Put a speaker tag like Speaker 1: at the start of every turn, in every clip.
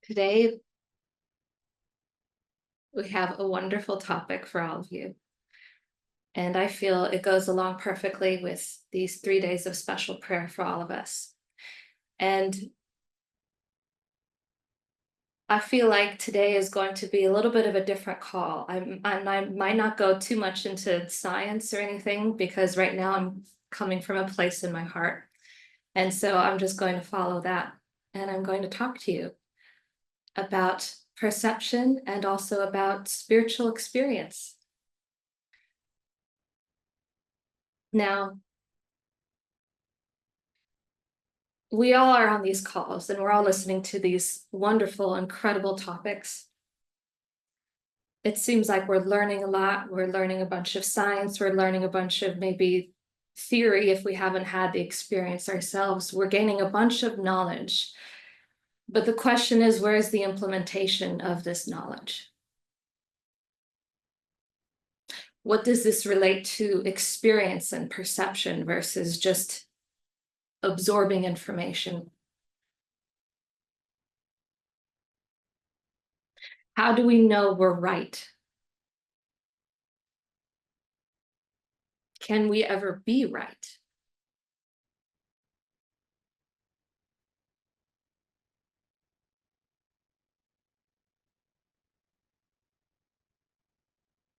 Speaker 1: Today, we have a wonderful topic for all of you. And I feel it goes along perfectly with these 3 days of special prayer for all of us. And I feel like today is going to be a little bit of a different call. I might not go too much into science or anything because right now I'm coming from a place in my heart. And so I'm just going to follow that. And I'm going to talk to you about perception and also about spiritual experience. Now, we all are on these calls and we're all listening to these wonderful, incredible topics. It seems like we're learning a lot. We're learning a bunch of science. We're learning a bunch of maybe theory if we haven't had the experience ourselves. We're gaining a bunch of knowledge. But the question is, where is the implementation of this knowledge? What does this relate to experience and perception versus just absorbing information? How do we know we're right? Can we ever be right?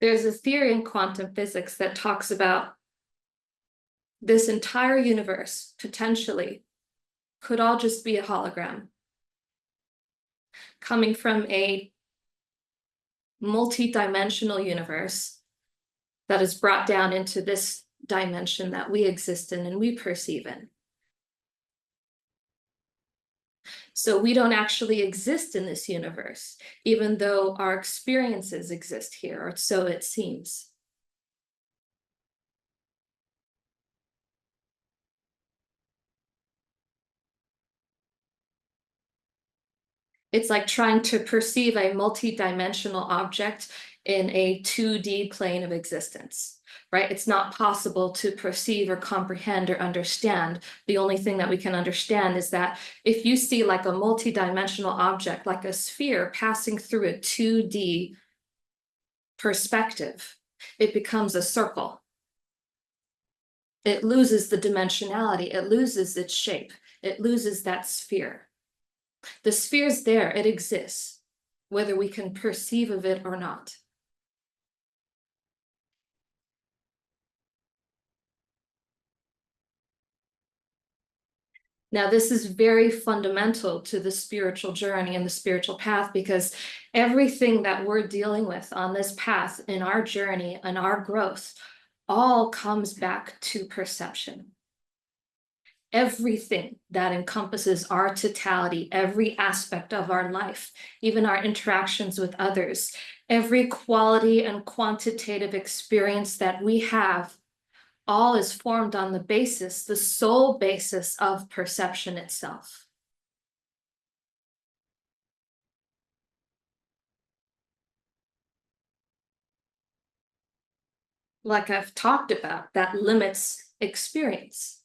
Speaker 1: There's a theory in quantum physics that talks about this entire universe potentially could all just be a hologram coming from a multi-dimensional universe that is brought down into this dimension that we exist in and we perceive in. So we don't actually exist in this universe, even though our experiences exist here, or so it seems. It's like trying to perceive a multi-dimensional object in a 2D plane of existence, right? It's not possible to perceive or comprehend or understand. The only thing that we can understand is that if you see like a multi-dimensional object, like a sphere passing through a 2D perspective, it becomes a circle. It loses the dimensionality, it loses its shape, it loses that sphere. The sphere's there, it exists, whether we can perceive of it or not. Now, this is very fundamental to the spiritual journey and the spiritual path because everything that we're dealing with on this path in our journey and our growth all comes back to perception. Everything that encompasses our totality, every aspect of our life, even our interactions with others, every quality and quantitative experience that we have, all is formed on the basis, the sole basis of perception itself. Like I've talked about, that limits experience.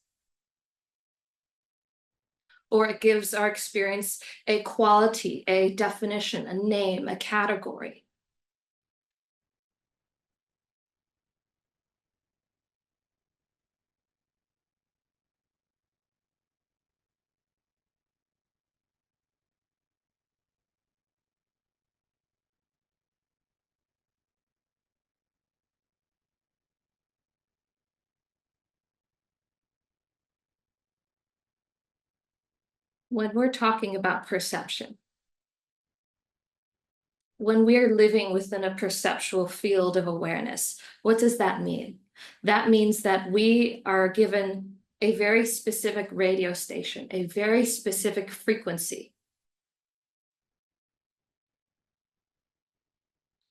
Speaker 1: Or it gives our experience a quality, a definition, a name, a category. When we're talking about perception, when we're living within a perceptual field of awareness, what does that mean? That means that we are given a very specific radio station, a very specific frequency.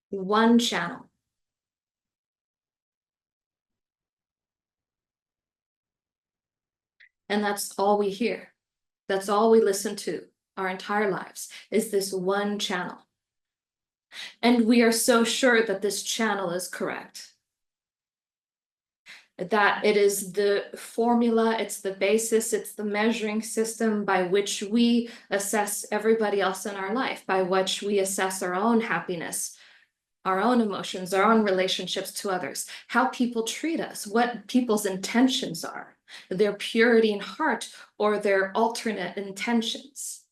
Speaker 1: One channel. And that's all we hear. That's all we listen to our entire lives, is this one channel. And we are so sure that this channel is correct. that it is the formula, it's the basis, it's the measuring system by which we assess everybody else in our life, by which we assess our own happiness, our own emotions, our own relationships to others, how people treat us, what people's intentions are, their purity in heart or their alternate intentions.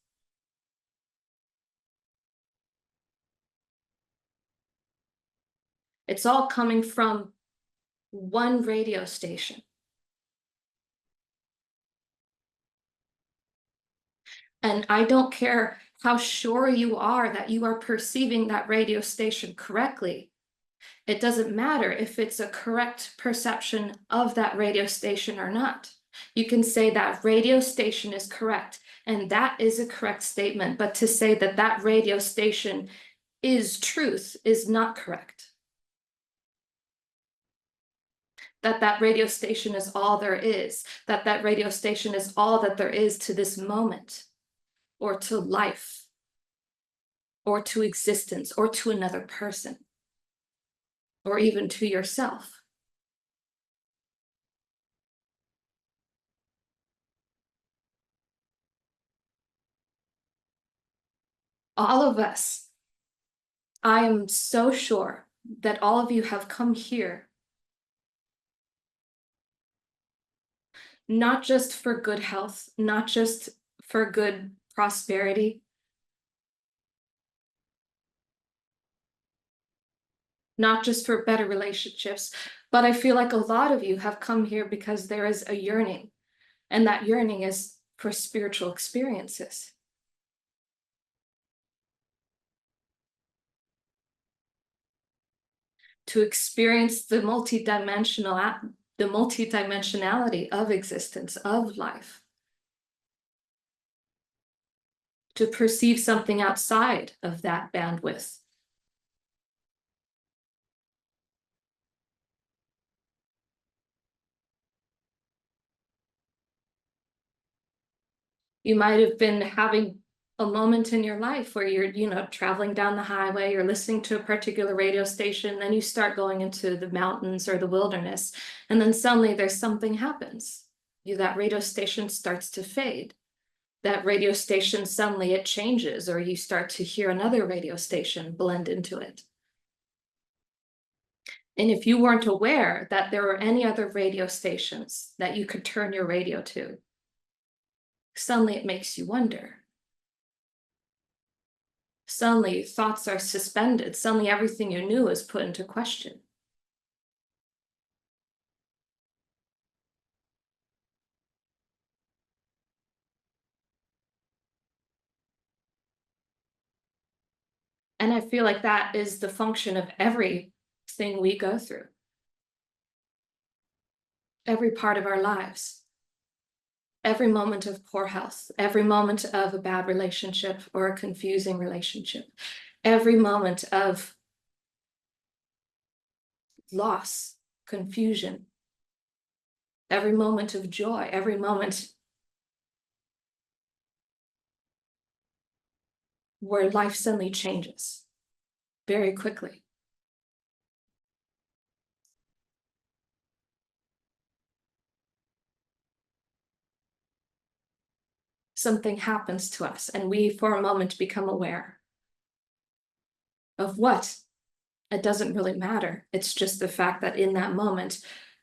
Speaker 1: It's all coming from one radio station. And I don't care how sure you are that you are perceiving that radio station correctly. It doesn't matter if it's a correct perception of that radio station or not. You can say that radio station is correct, and that is a correct statement. But to say that that radio station is truth is not correct. That radio station is all there is, that radio station is all that there is to this moment, or to life, or to existence, or to another person, or even to yourself. All of us, I am so sure that all of you have come here not just for good health, not just for good prosperity, not just for better relationships, but I feel like a lot of you have come here because there is a yearning, and that yearning is for spiritual experiences. To experience the multidimensionality of existence, of life. To perceive something outside of that bandwidth. You might have been having a moment in your life where you're, traveling down the highway, you're listening to a particular radio station, then you start going into the mountains or the wilderness, and then suddenly there's something happens. That radio station starts to fade. That radio station, suddenly it changes, or you start to hear another radio station blend into it. And if you weren't aware that there were any other radio stations that you could turn your radio to, suddenly it makes you wonder. Suddenly thoughts are suspended. Suddenly everything you knew is put into question. And I feel like that is the function of everything we go through. Every part of our lives. Every moment of poor health, every moment of a bad relationship or a confusing relationship, every moment of loss, confusion, every moment of joy, every moment where life suddenly changes very quickly. Something happens to us and we, for a moment, become aware of what? It doesn't really matter. It's just the fact that in that moment,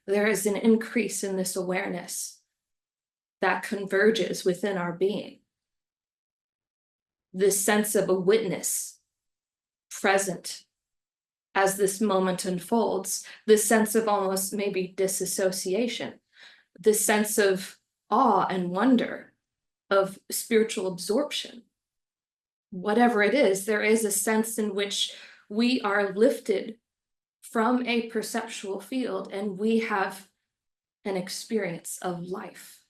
Speaker 1: there is an increase in this awareness that converges within our being. This sense of a witness present as this moment unfolds, this sense of almost maybe disassociation, this sense of awe and wonder, of spiritual absorption. Whatever it is, there is a sense in which we are lifted from a perceptual field and we have an experience of life.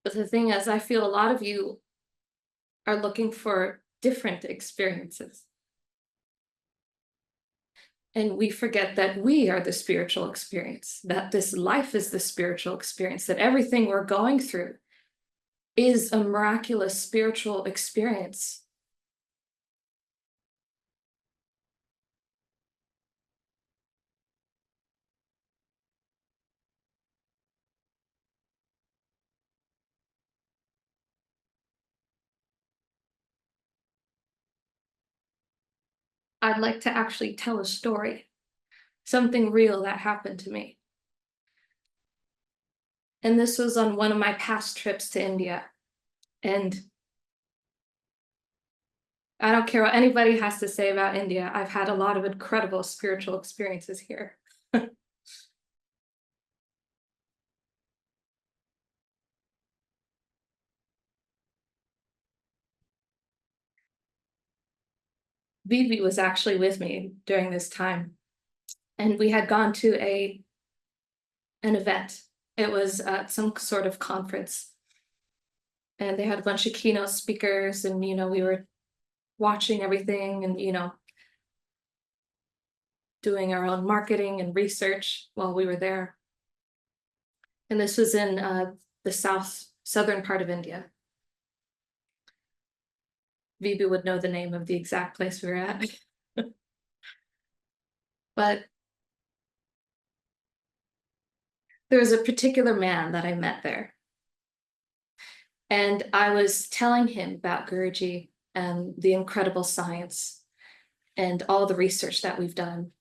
Speaker 1: But the thing is, I feel a lot of you are looking for different experiences. And we forget that we are the spiritual experience, that this life is the spiritual experience, that everything we're going through is a miraculous spiritual experience. I'd like to actually tell a story, something real that happened to me. And this was on one of my past trips to India. And I don't care what anybody has to say about India. I've had a lot of incredible spiritual experiences here. Vivi was actually with me during this time, and we had gone to an event. It was some sort of conference, and they had a bunch of keynote speakers, and we were watching everything, and doing our own marketing and research while we were there. And this was in the southern part of India. Vivi would know the name of the exact place we were at. But there was a particular man that I met there. And I was telling him about Guruji and the incredible science and all the research that we've done,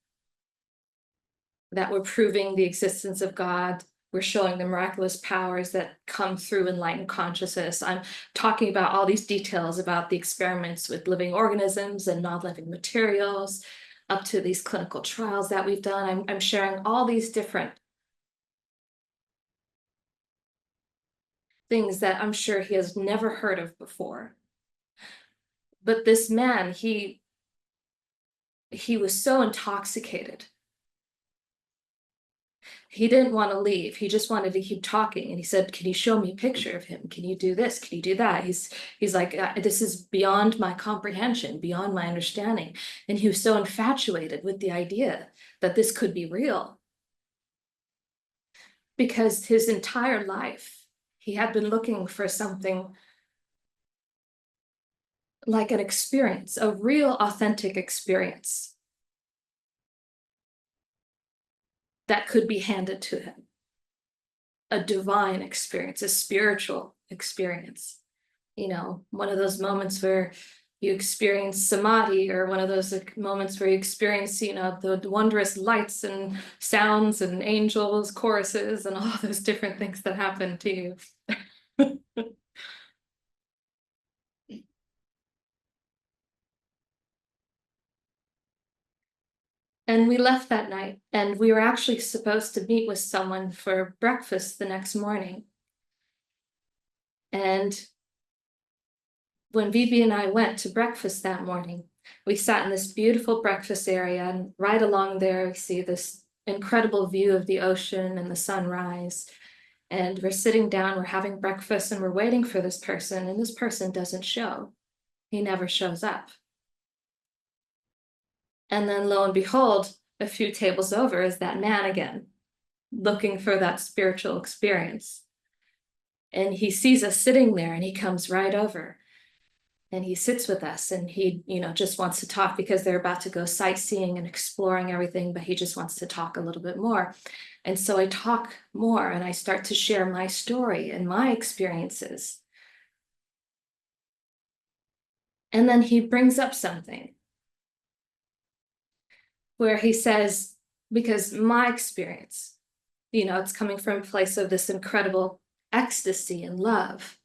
Speaker 1: that we're proving the existence of God. We're showing the miraculous powers that come through enlightened consciousness. I'm talking about all these details about the experiments with living organisms and non-living materials, up to these clinical trials that we've done. I'm sharing all these different things that I'm sure he has never heard of before. But this man, he was so intoxicated. He didn't want to leave. He just wanted to keep talking. And he said, "Can you show me a picture of him? Can you do this? Can you do that?" He's like, "This is beyond my comprehension, beyond my understanding." And he was so infatuated with the idea that this could be real, because his entire life he had been looking for something like an experience, a real authentic experience that could be handed to him, a divine experience, a spiritual experience. One of those moments where you experience samadhi, or one of those moments where you experience, the wondrous lights and sounds and angels, choruses, and all those different things that happen to you. And we left that night, and we were actually supposed to meet with someone for breakfast the next morning. And when Vivi and I went to breakfast that morning, we sat in this beautiful breakfast area, and right along there, we see this incredible view of the ocean and the sunrise. And we're sitting down, we're having breakfast, and we're waiting for this person, and this person doesn't show. He never shows up. And then lo and behold, a few tables over is that man again, looking for that spiritual experience. And he sees us sitting there, and he comes right over. And he sits with us, and he just wants to talk, because they're about to go sightseeing and exploring everything, but he just wants to talk a little bit more. And so I talk more, and I start to share my story and my experiences. And then he brings up something where he says, because my experience, it's coming from a place of this incredible ecstasy and love,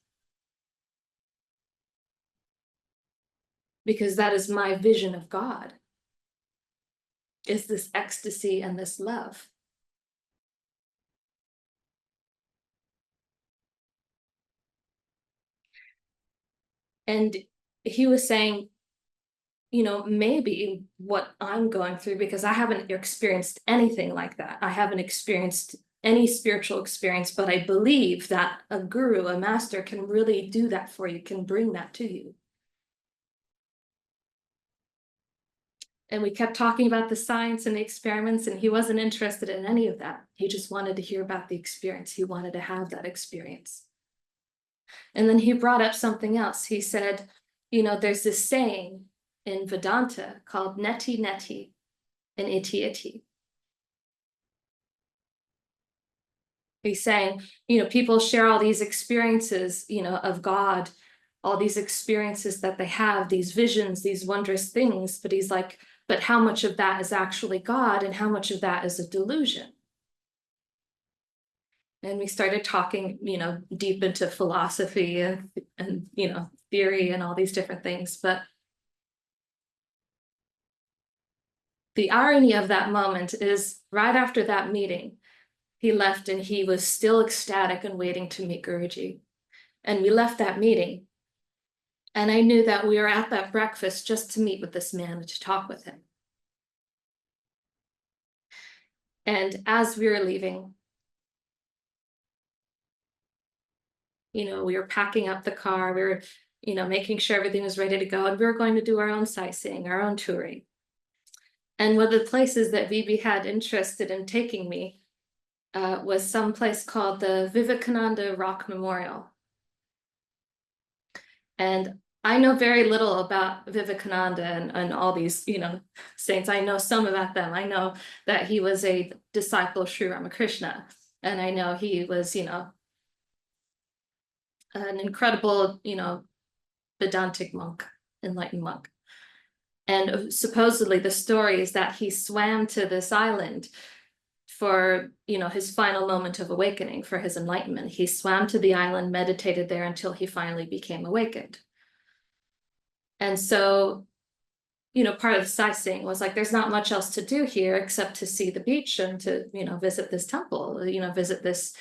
Speaker 1: because that is my vision of God, is this ecstasy and this love. And he was saying, maybe what I'm going through, because I haven't experienced anything like that. I haven't experienced any spiritual experience, but I believe that a guru, a master, can really do that for you, can bring that to you. And we kept talking about the science and the experiments, and he wasn't interested in any of that. He just wanted to hear about the experience. He wanted to have that experience. And then he brought up something else. He said, there's this saying in Vedanta called Neti Neti and Iti Iti. He's saying, people share all these experiences, of God, all these experiences that they have, these visions, these wondrous things. But he's like, but how much of that is actually God and how much of that is a delusion? And we started talking, deep into philosophy and theory and all these different things. But the irony of that moment is right after that meeting, he left and he was still ecstatic and waiting to meet Guruji. And we left that meeting. And I knew that we were at that breakfast just to meet with this man and to talk with him. And as we were leaving, we were packing up the car, we were, making sure everything was ready to go. And we were going to do our own sightseeing, our own touring. And one of the places that Vibi had interested in taking me was some place called the Vivekananda Rock Memorial. And I know very little about Vivekananda and all these, saints. I know some about them. I know that he was a disciple of Sri Ramakrishna. And I know he was, an incredible, Vedantic monk, enlightened monk. And supposedly the story is that he swam to this island for, his final moment of awakening, for his enlightenment. He swam to the island, meditated there until he finally became awakened. And so, part of the sightseeing was like, there's not much else to do here except to see the beach and to, visit this temple, visit this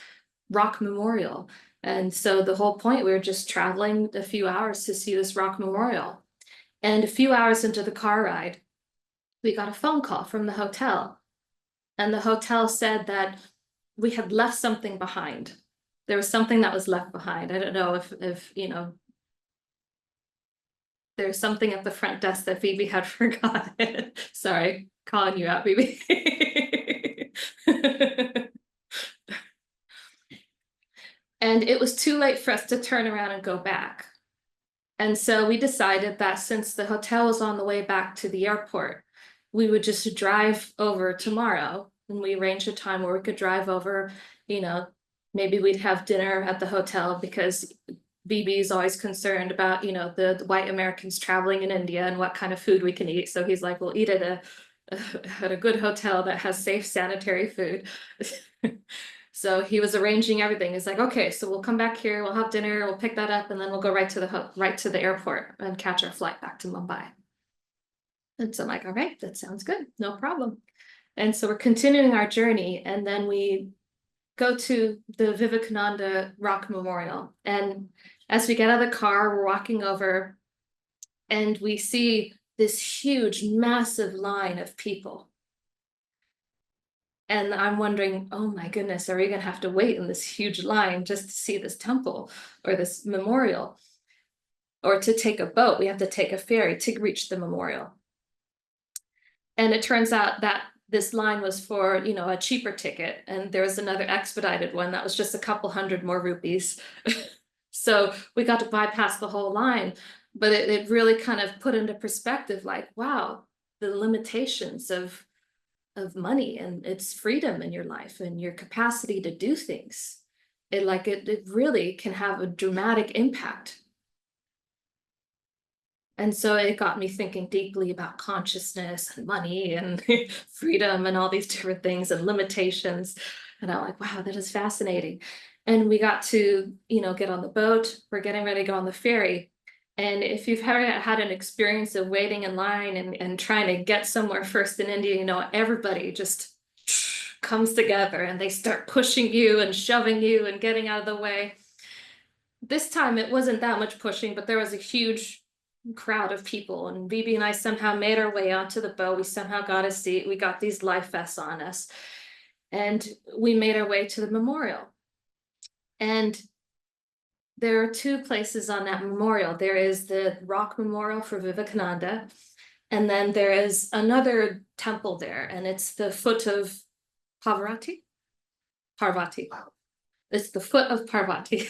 Speaker 1: rock memorial. And so the whole point, we were just traveling a few hours to see this rock memorial. And a few hours into the car ride, we got a phone call from the hotel. And the hotel said that we had left something behind. There was something that was left behind. I don't know if there's something at the front desk that Phoebe had forgotten. Sorry, calling you out, Phoebe. And it was too late for us to turn around and go back. And so we decided that since the hotel was on the way back to the airport, we would just drive over tomorrow. And we arranged a time where we could drive over, maybe we'd have dinner at the hotel because BB is always concerned about, the white Americans traveling in India and what kind of food we can eat. So he's like, we'll eat at a good hotel that has safe sanitary food. So he was arranging everything. He's like, okay, so we'll come back here, we'll have dinner, we'll pick that up, and then we'll go right to the airport and catch our flight back to Mumbai. And so I'm like, all right, that sounds good, no problem. And so we're continuing our journey, and then we go to the Vivekananda Rock Memorial. And as we get out of the car, we're walking over, and we see this huge, massive line of people. And I'm wondering, oh my goodness, are we going to have to wait in this huge line just to see this temple or this memorial? Or to take a boat, we have to take a ferry to reach the memorial. And it turns out that this line was for, a cheaper ticket. And there was another expedited one that was just a couple hundred more rupees. So we got to bypass the whole line. But it really kind of put into perspective, like, wow, the limitations of money and its freedom in your life and your capacity to do things. It really can have a dramatic impact. And so it got me thinking deeply about consciousness and money and freedom and all these different things and limitations. And I'm like, wow, that is fascinating. And we got to, get on the boat. We're getting ready to go on the ferry. And if you've ever had an experience of waiting in line and trying to get somewhere first in India, everybody just comes together and they start pushing you and shoving you and getting out of the way. This time it wasn't that much pushing, but there was a huge crowd of people. And Bibi and I somehow made our way onto the boat. We somehow got a seat. We got these life vests on us. And we made our way to the memorial. And there are two places on that memorial. There is the rock memorial for Vivekananda, and then there is another temple there, and it's the foot of Parvati. It's the foot of Parvati.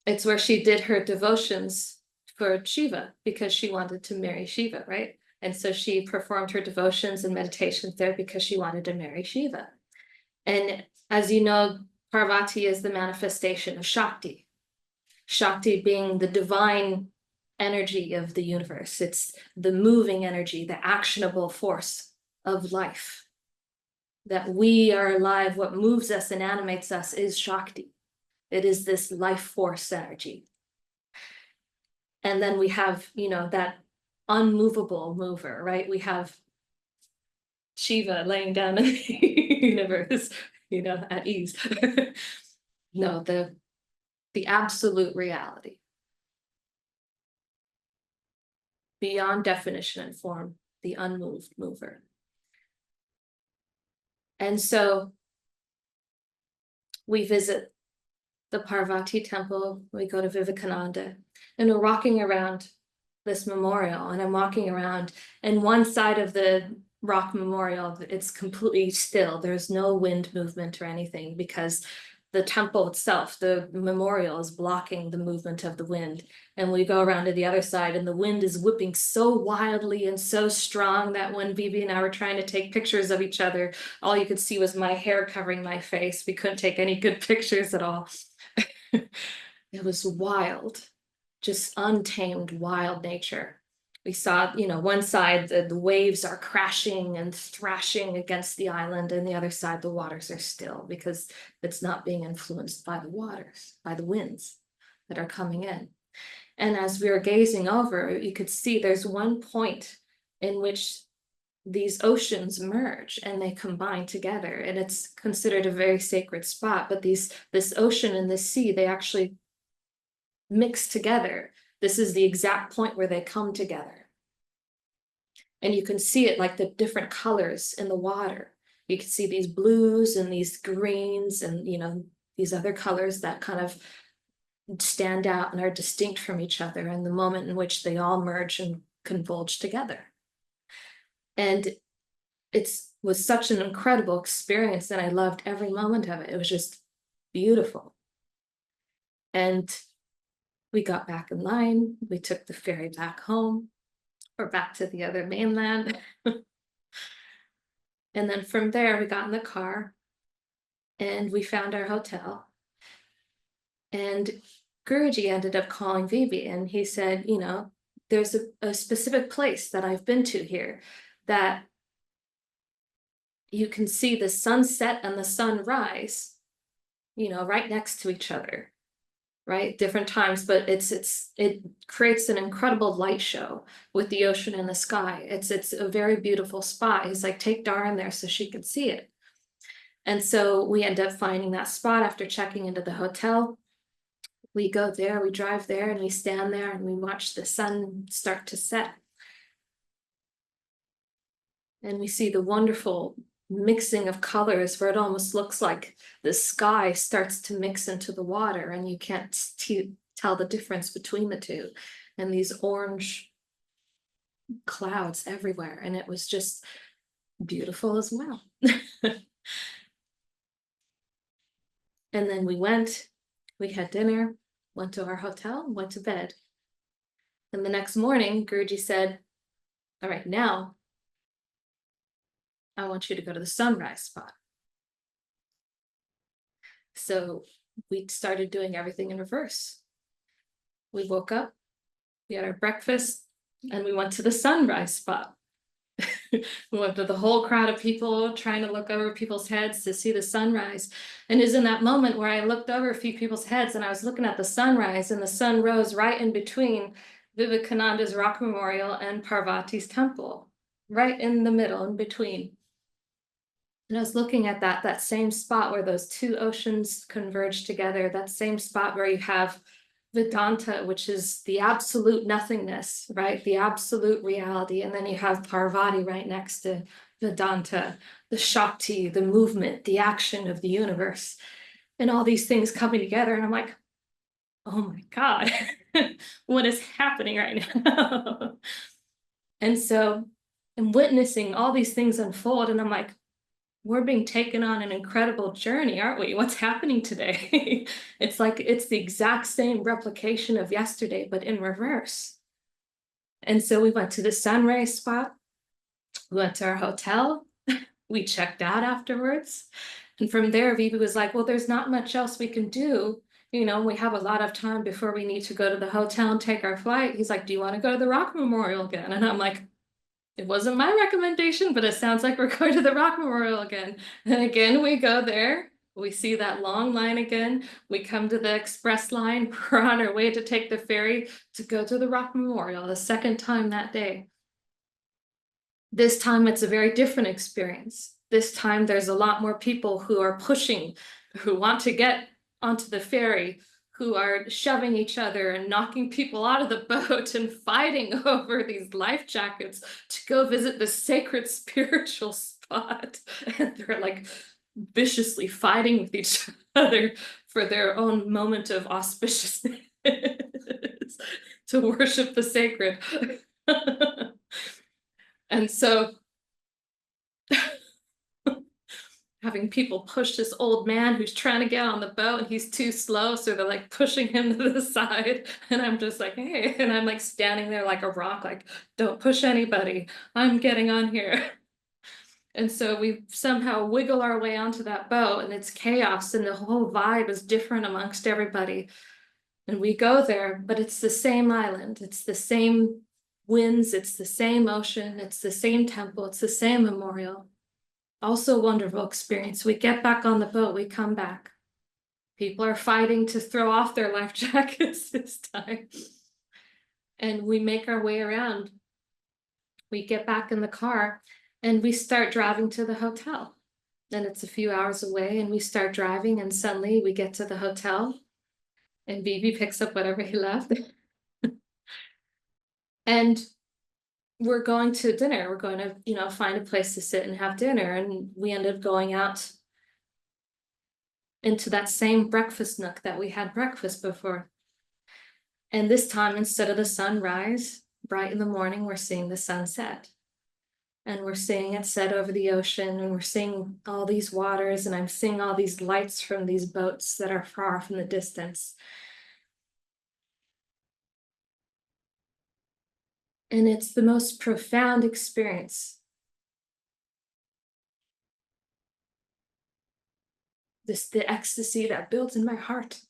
Speaker 1: It's where she did her devotions for Shiva because she wanted to marry Shiva, right? And so she performed her devotions and meditations there because she wanted to marry Shiva. And as you know, Parvati is the manifestation of Shakti. Shakti being the divine energy of the universe. It's the moving energy, the actionable force of life. That we are alive, what moves us and animates us is Shakti. It is this life force energy. And then we have, that unmovable mover, right? We have Shiva laying down in the universe, at ease. No, the absolute reality, beyond definition and form, the unmoved mover. And so we visit the Parvati temple, we go to Vivekananda, and we're walking around this memorial, and I'm walking around, and one side of the rock memorial, it's completely still. There's no wind movement or anything because the temple itself, the memorial, is blocking the movement of the wind. And we go around to the other side, and the wind is whipping so wildly and so strong that when Vivi and I were trying to take pictures of each other, all you could see was my hair covering my face. We couldn't take any good pictures at all. It was wild, just untamed, wild nature. We saw, one side, the waves are crashing and thrashing against the island, and the other side, the waters are still because it's not being influenced by the waters, by the winds that are coming in. And as we were gazing over, you could see there's one point in which these oceans merge and they combine together, and it's considered a very sacred spot. But this ocean and this sea, they actually mix together. This is the exact point where they come together. And you can see it like the different colors in the water. You can see these blues and these greens and, these other colors that kind of stand out and are distinct from each other in the moment in which they all merge and converge together. And it was such an incredible experience, and I loved every moment of it. It was just beautiful. And we got back in line. We took the ferry back home or back to the other mainland. And then from there, we got in the car and we found our hotel. And Guruji ended up calling Vivi, and he said, there's a specific place that I've been to here that you can see the sunset and the sunrise, right next to each other, right? Different times, but it creates an incredible light show with the ocean and the sky. It's a very beautiful spot. He's like, take Dahryn there so she could see it. And so we end up finding that spot after checking into the hotel. We go there, we drive there, and we stand there and we watch the sun start to set. And we see the wonderful mixing of colors where it almost looks like the sky starts to mix into the water and you can't tell the difference between the two. And these orange clouds everywhere. And it was just beautiful as well. And then we had dinner, went to our hotel, went to bed. And the next morning, Guruji said, all right, now I want you to go to the sunrise spot. So we started doing everything in reverse. We woke up, we had our breakfast, and we went to the sunrise spot. We went to the whole crowd of people trying to look over people's heads to see the sunrise. And it was in that moment where I looked over a few people's heads and I was looking at the sunrise, and the sun rose right in between Vivekananda's rock memorial and Parvati's temple, right in the middle, in between. And I was looking at that same spot where those two oceans converge together, that same spot where you have Vedanta, which is the absolute nothingness, right? The absolute reality. And then you have Parvati right next to Vedanta, the Shakti, the movement, the action of the universe, and all these things coming together. And I'm like, oh my God, what is happening right now? And so I'm witnessing all these things unfold, and I'm like, we're being taken on an incredible journey, aren't we? What's happening today? It's like it's the exact same replication of yesterday, but in reverse. And so we went to the sunrise spot, we went to our hotel, we checked out afterwards. And from there, Vivi was like, well, there's not much else we can do. We have a lot of time before we need to go to the hotel and take our flight. He's like, do you want to go to the Rock Memorial again? And I'm like, it wasn't my recommendation, but it sounds like we're going to the Rock Memorial again. And again, we go there. We see that long line again. We come to the express line. We're on our way to take the ferry to go to the Rock Memorial, the second time that day. This time it's a very different experience. This time there's a lot more people who are pushing, who want to get onto the ferry, who are shoving each other and knocking people out of the boat and fighting over these life jackets to go visit the sacred spiritual spot. And they're like viciously fighting with each other for their own moment of auspiciousness to worship the sacred. And so having people push this old man who's trying to get on the boat and he's too slow, so they're like pushing him to the side, and I'm just like, hey, and I'm like standing there like a rock, like, don't push anybody, I'm getting on here. And so we somehow wiggle our way onto that boat, and it's chaos, and the whole vibe is different amongst everybody. And we go there, but it's the same island, it's the same winds, it's the same ocean, it's the same temple, it's the same memorial. Also a wonderful experience. We get back on the boat, we come back. People are fighting to throw off their life jackets this time. And we make our way around. We get back in the car and we start driving to the hotel. And it's a few hours away, and we start driving, and suddenly we get to the hotel and Vivi picks up whatever he left. And we're going to dinner. We're going to, find a place to sit and have dinner. And we ended up going out into that same breakfast nook that we had breakfast before. And this time, instead of the sunrise, bright in the morning, we're seeing the sunset. And we're seeing it set over the ocean, and we're seeing all these waters, and I'm seeing all these lights from these boats that are far off in the distance. And it's the most profound experience. The ecstasy that builds in my heart.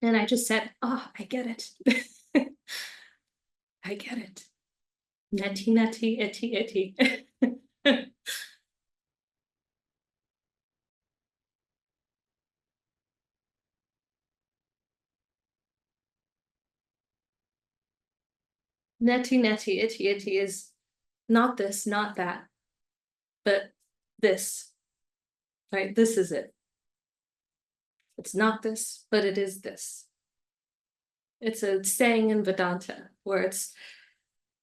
Speaker 1: And I just said, oh, I get it. I get it. Neti neti, iti iti. Neti neti, iti iti is not this, not that, but this, right? This is it. It's not this, but it is this. It's a saying in Vedanta where it's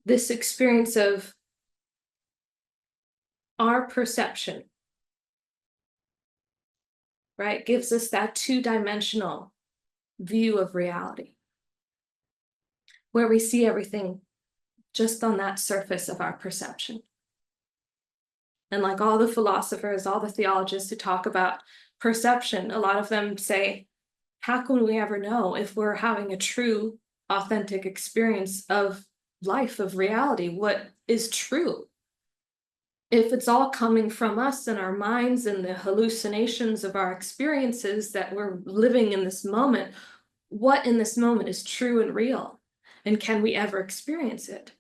Speaker 1: this experience of our perception, right? Gives us that two-dimensional view of reality where we see everything just on that surface of our perception. And like all the philosophers, all the theologists who talk about perception, a lot of them say, how can we ever know if we're having a true, authentic experience of life, of reality? What is true? If it's all coming from us and our minds and the hallucinations of our experiences that we're living in this moment, what in this moment is true and real? And can we ever experience it?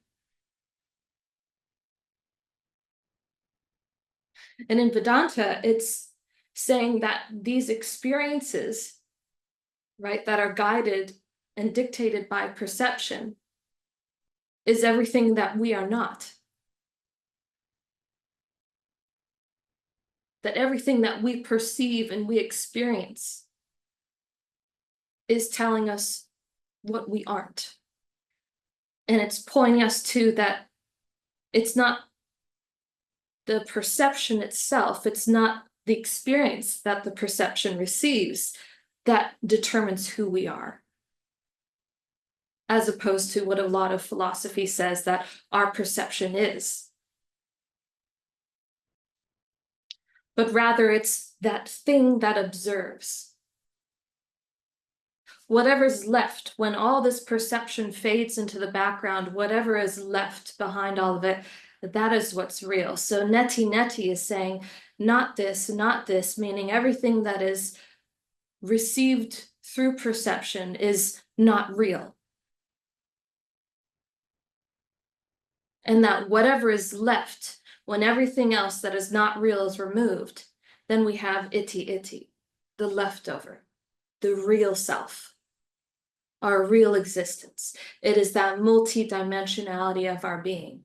Speaker 1: And in Vedanta, it's saying that these experiences, right, that are guided and dictated by perception is everything that we are not. That everything that we perceive and we experience is telling us what we aren't. And it's pointing us to that it's not the perception itself, it's not the experience that the perception receives that determines who we are. as opposed to what a lot of philosophy says that our perception is. But rather it's that thing that observes. Whatever's left, when all this perception fades into the background, whatever is left behind all of it, that is what's real. So Neti Neti is saying, not this, meaning everything that is received through perception is not real. And that whatever is left, when everything else that is not real is removed, then we have iti iti, the leftover, the real self, our real existence. It is that multi-dimensionality of our being.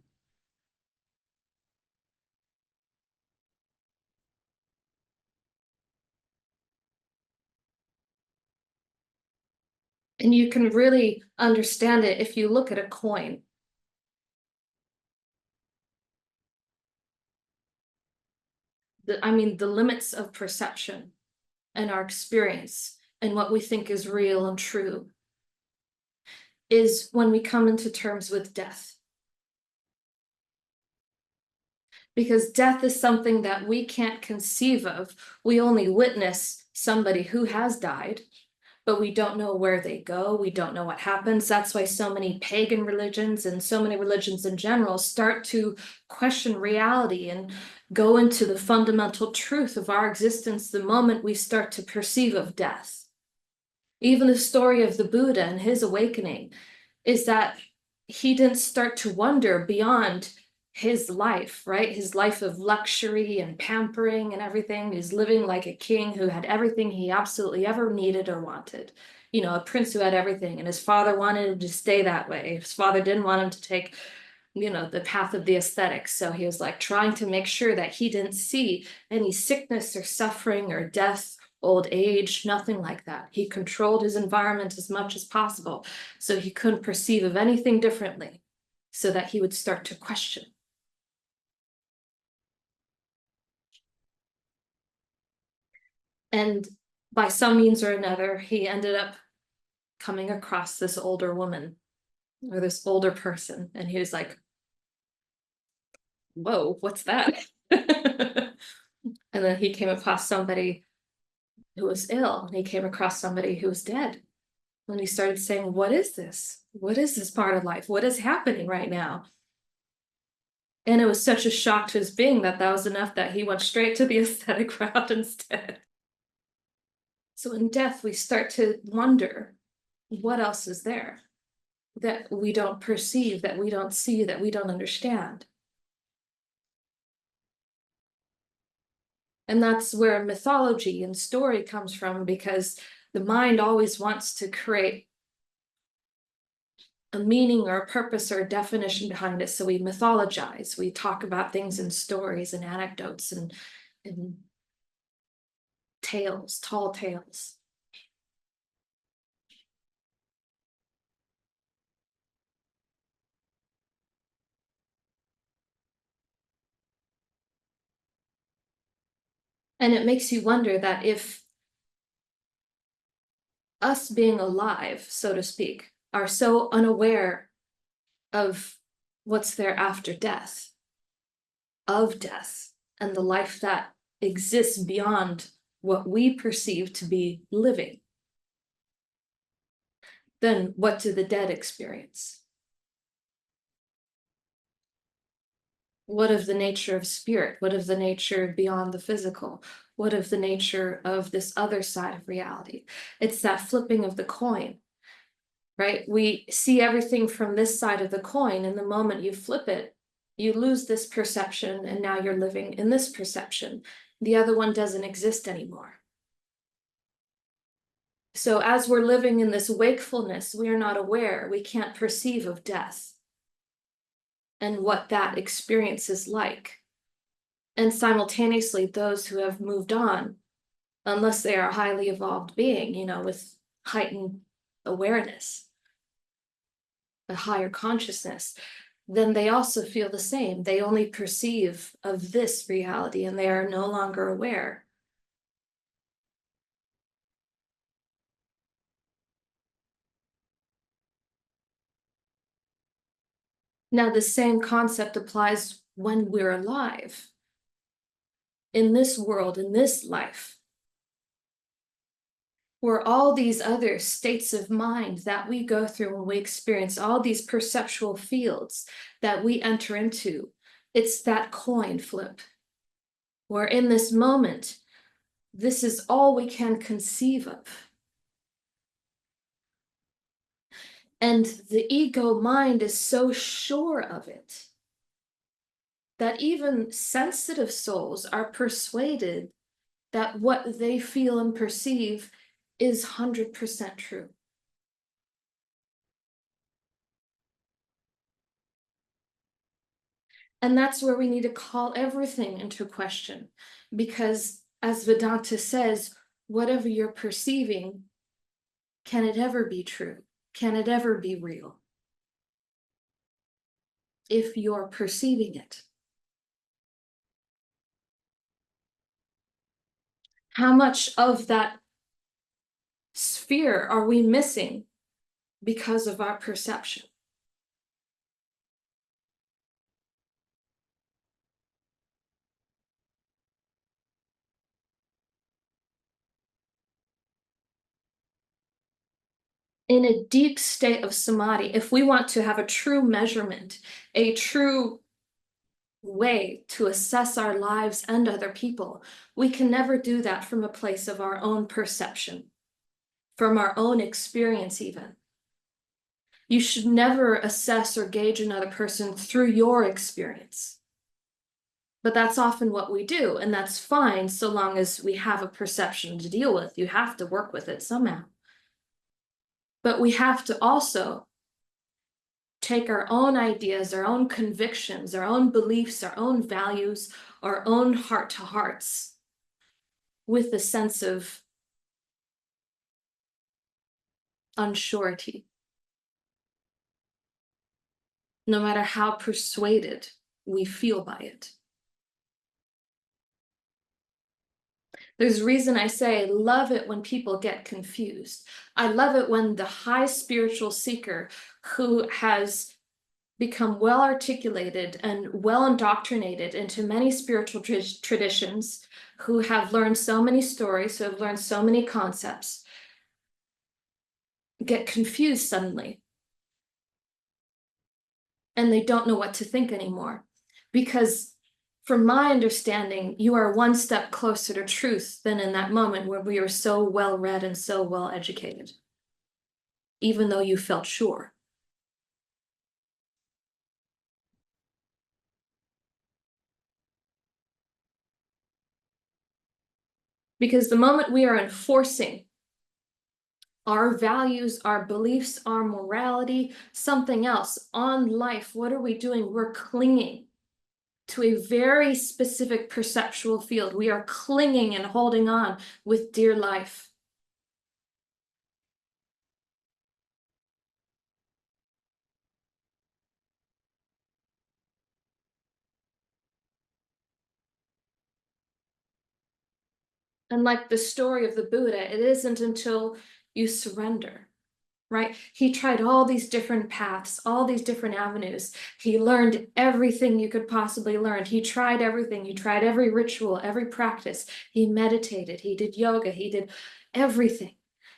Speaker 1: And you can really understand it if you look at a coin. The limits of perception and our experience and what we think is real and true is when we come into terms with death. Because death is something that we can't conceive of. We only witness somebody who has died, but we don't know where they go. We don't know what happens. That's why so many pagan religions and so many religions in general start to question reality and go into the fundamental truth of our existence the moment we start to perceive of death. Even the story of the Buddha and his awakening is that he didn't start to wonder beyond his life, right? His life of luxury and pampering and everything. He's living like a king who had everything he absolutely ever needed or wanted. You know, a prince who had everything, and his father wanted him to stay that way. His father didn't want him to take, the path of the aesthetics. So he was like trying to make sure that he didn't see any sickness or suffering or death, old age, nothing like that. He controlled his environment as much as possible so he couldn't perceive of anything differently, so that he would start to question. And by some means or another, he ended up coming across this older woman or this older person. And he was like, whoa, what's that? And then he came across somebody who was ill, and he came across somebody who was dead. And he started saying, what is this? What is this part of life? What is happening right now? And it was such a shock to his being that was enough that he went straight to the aesthetic route instead. So in death, we start to wonder, what else is there that we don't perceive, that we don't see, that we don't understand? And that's where mythology and story comes from, because the mind always wants to create a meaning or a purpose or a definition behind it. So we mythologize, we talk about things in stories and anecdotes and tales, tall tales. And it makes you wonder that if us being alive, so to speak, are so unaware of what's there after death, of death, and the life that exists beyond what we perceive to be living, then what do the dead experience? What of the nature of spirit? What of the nature beyond the physical? What of the nature of this other side of reality? It's that flipping of the coin, right? We see everything from this side of the coin, and the moment you flip it, you lose this perception, and now you're living in this perception. The other one doesn't exist anymore. So as we're living in this wakefulness, we are not aware, we can't perceive of death and what that experience is like. And simultaneously, those who have moved on, unless they are a highly evolved being, with heightened awareness, a higher consciousness, then they also feel the same. They only perceive of this reality, and they are no longer aware. Now, the same concept applies when we're alive, in this world, in this life, where all these other states of mind that we go through when we experience all these perceptual fields that we enter into, it's that coin flip, where in this moment, this is all we can conceive of. And the ego mind is so sure of it that even sensitive souls are persuaded that what they feel and perceive is 100% true. And that's where we need to call everything into question, because as Vedanta says, whatever you're perceiving, can it ever be true? Can it ever be real? If you're perceiving it. How much of that sphere are we missing because of our perception? In a deep state of samadhi, if we want to have a true measurement, a true way to assess our lives and other people, we can never do that from a place of our own perception, from our own experience even. You should never assess or gauge another person through your experience. But that's often what we do, and that's fine so long as we have a perception to deal with. You have to work with it somehow. But we have to also take our own ideas, our own convictions, our own beliefs, our own values, our own heart to hearts with a sense of unsurety, no matter how persuaded we feel by it. There's a reason I say love it when people get confused. I love it when the high spiritual seeker who has become well articulated and well indoctrinated into many spiritual traditions, who have learned so many stories, who have learned so many concepts, get confused suddenly. And they don't know what to think anymore. Because from my understanding, you are one step closer to truth than in that moment where we were so well read and so well educated, even though you felt sure. Because the moment we are enforcing our values, our beliefs, our morality, something else on life, what are we doing? We're clinging to a very specific perceptual field. We are clinging and holding on with dear life. And like the story of the Buddha, it isn't until you surrender, right? He tried all these different paths, all these different avenues. He learned everything you could possibly learn. He tried everything. He tried every ritual, every practice. He meditated, he did yoga, he did everything.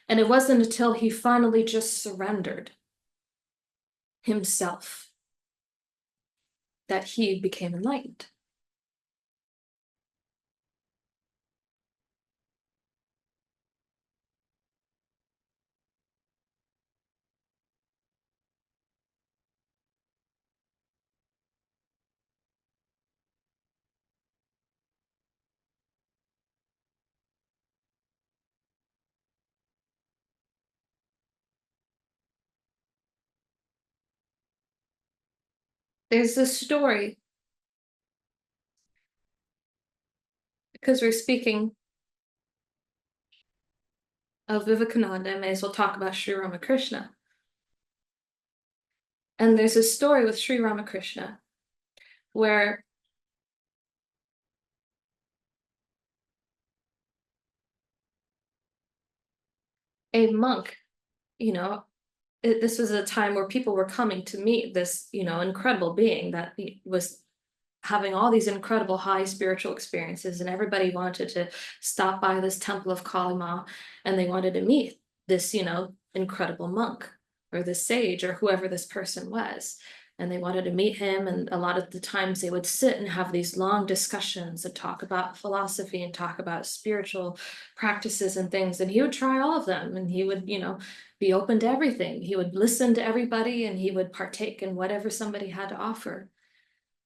Speaker 1: And it wasn't until he finally just surrendered himself that he became enlightened. There's this story, because we're speaking of Vivekananda, I may as well talk about Sri Ramakrishna. And there's a story with Sri Ramakrishna where a monk, you know, this was a time where people were coming to meet this, incredible being that was having all these incredible high spiritual experiences, and everybody wanted to stop by this temple of Kali Ma, and they wanted to meet this, incredible monk or this sage or whoever this person was. And they wanted to meet him, and a lot of the times they would sit and have these long discussions and talk about philosophy and talk about spiritual practices and things, and he would try all of them, and he would, be open to everything. He would listen to everybody, and he would partake in whatever somebody had to offer.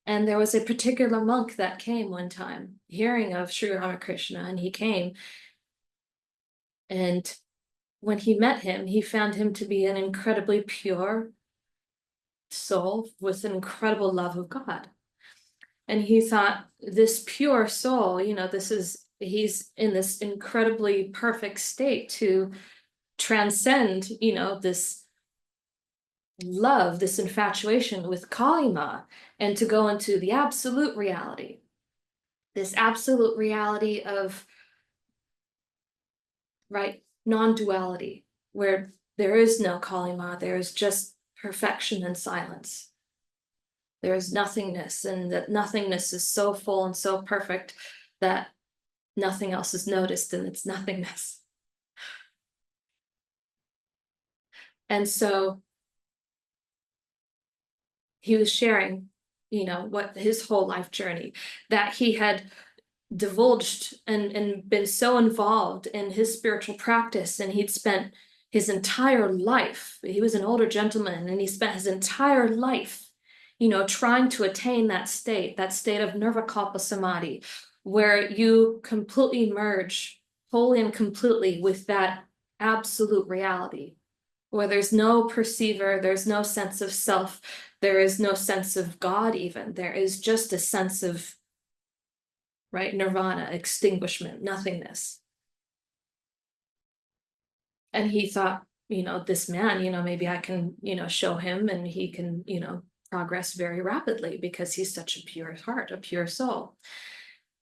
Speaker 1: And there was a particular monk that came one time, hearing of Sri Ramakrishna, and he came. And when he met him, he found him to be an incredibly pure soul with an incredible love of God. And he thought, this pure soul, he's in this incredibly perfect state to transcend, this love, this infatuation with Kali Ma, and to go into the absolute reality, this absolute reality of, right, non-duality, where there is no Kali Ma, there is just perfection and silence. There is nothingness, and that nothingness is so full and so perfect that nothing else is noticed in its nothingness. And so he was sharing, what his whole life journey, that he had divulged and been so involved in his spiritual practice, and he'd spent his entire life, he was an older gentleman, and he spent his entire life, trying to attain that state of nirvikalpa samadhi, where you completely merge wholly and completely with that absolute reality, where there's no perceiver, there's no sense of self, there is no sense of God even, there is just a sense of, right, nirvana, extinguishment, nothingness. And he thought, this man, maybe I can, show him, and he can, progress very rapidly because he's such a pure heart, a pure soul.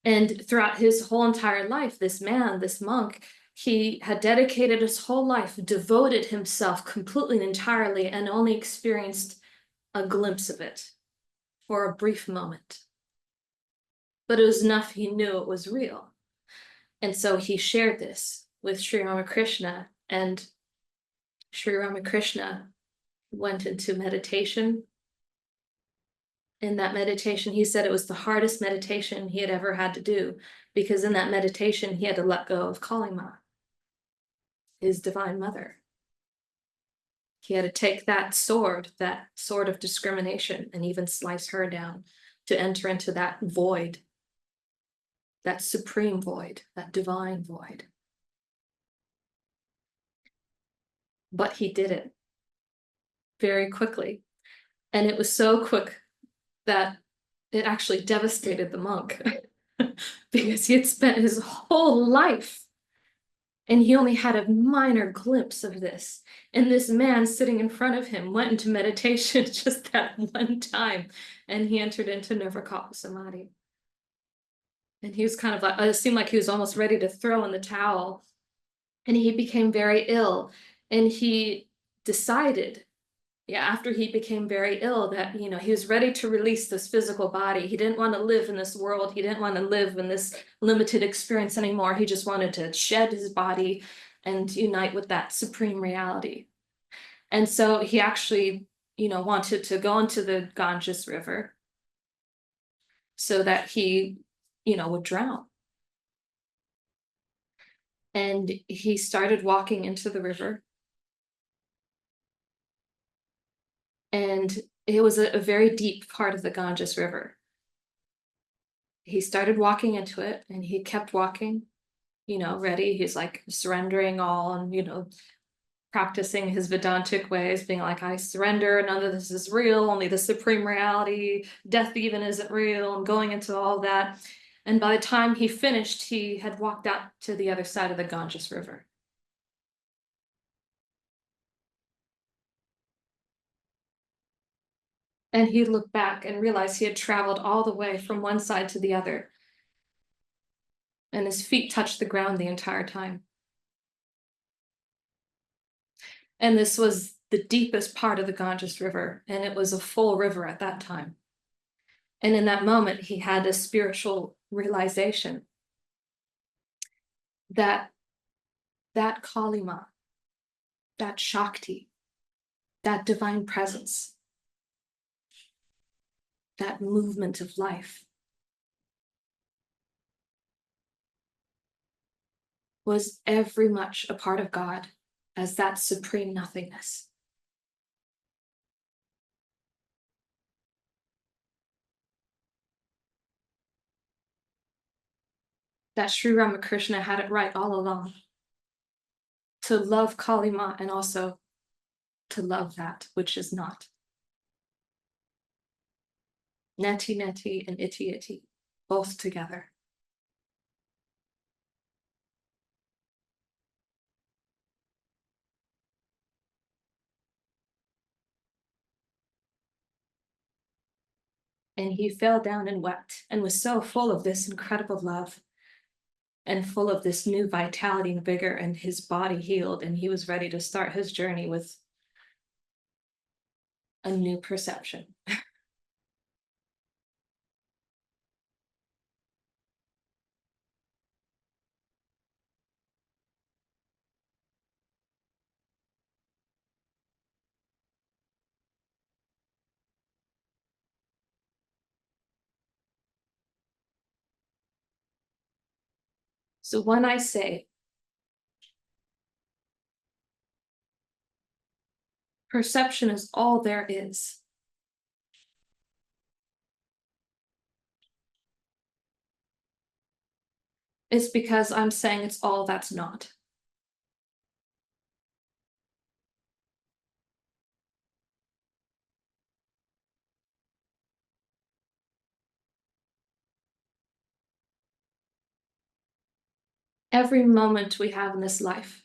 Speaker 1: And throughout his whole entire life, this man, this monk, he had dedicated his whole life, devoted himself completely and entirely, and only experienced a glimpse of it for a brief moment. But it was enough, he knew it was real. And so he shared this with Sri Ramakrishna, and Sri Ramakrishna went into meditation. In that meditation, he said it was the hardest meditation he had ever had to do, because in that meditation, he had to let go of Kali Ma, his divine mother. He had to take that sword of discrimination, and even slice her down to enter into that void, that supreme void, that divine void. But he did it very quickly. And it was so quick that it actually devastated the monk because he had spent his whole life and he only had a minor glimpse of this. And this man sitting in front of him went into meditation just that one time, and he entered into nirvikalpa samadhi. And he was kind of like, it seemed like he was almost ready to throw in the towel. And he became very ill. And he decided, after he became very ill, that, he was ready to release this physical body. He didn't want to live in this world. He didn't want to live in this limited experience anymore. He just wanted to shed his body and unite with that supreme reality. And so he actually, wanted to go into the Ganges River so that he, would drown. And he started walking into the river. And it was a very deep part of the Ganges River. He started walking into it, and he kept walking, ready. He's like surrendering all, and, practicing his Vedantic ways, being like, I surrender, none of this is real, only the supreme reality, death even isn't real, and going into all that. And by the time he finished, he had walked out to the other side of the Ganges River. And he looked back and realized he had traveled all the way from one side to the other. And his feet touched the ground the entire time. And this was the deepest part of the Ganges River, and it was a full river at that time. And in that moment, he had a spiritual realization that that Kalima, that Shakti, that divine presence, that movement of life was every much a part of God as that supreme nothingness. That Sri Ramakrishna had it right all along. To love Kalima and also to love that which is not. Neti Neti and Iti Iti, both together. And he fell down and wept and was so full of this incredible love and full of this new vitality and vigor, and his body healed, and he was ready to start his journey with a new perception. So when I say perception is all there is, it's because I'm saying it's all that's not. Every moment we have in this life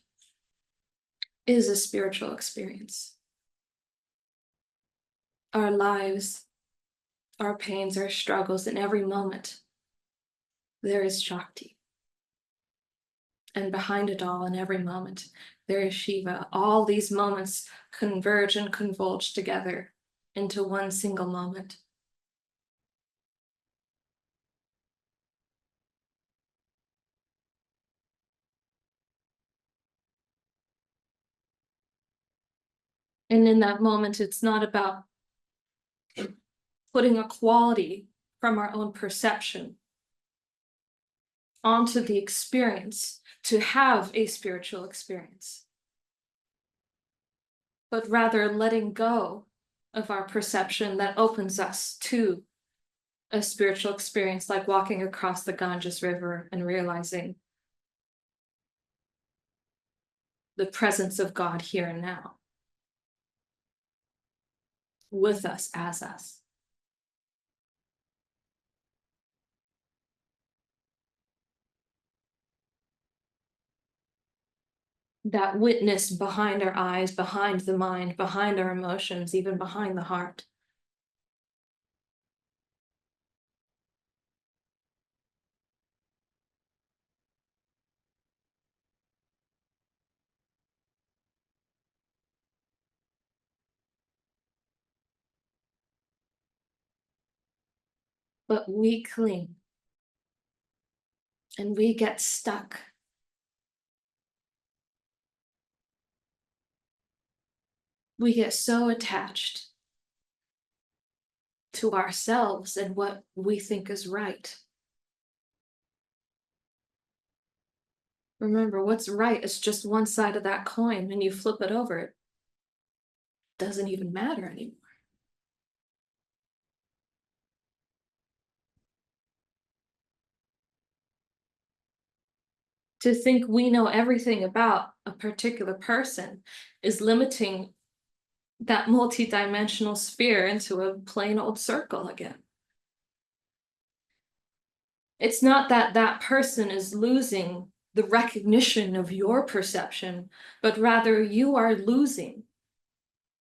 Speaker 1: is a spiritual experience. Our lives, our pains, our struggles, in every moment, there is Shakti. And behind it all, in every moment, there is Shiva. All these moments converge and convolge together into one single moment. And in that moment, it's not about putting a quality from our own perception onto the experience to have a spiritual experience, but rather letting go of our perception that opens us to a spiritual experience, like walking across the Ganges River and realizing the presence of God here and now, with us, as us. That witness behind our eyes, behind the mind, behind our emotions, even behind the heart. But we cling and we get stuck. We get so attached to ourselves and what we think is right. Remember, what's right is just one side of that coin, and you flip it over, it doesn't even matter anymore. To think we know everything about a particular person is limiting that multidimensional sphere into a plain old circle again. It's not that that person is losing the recognition of your perception, but rather you are losing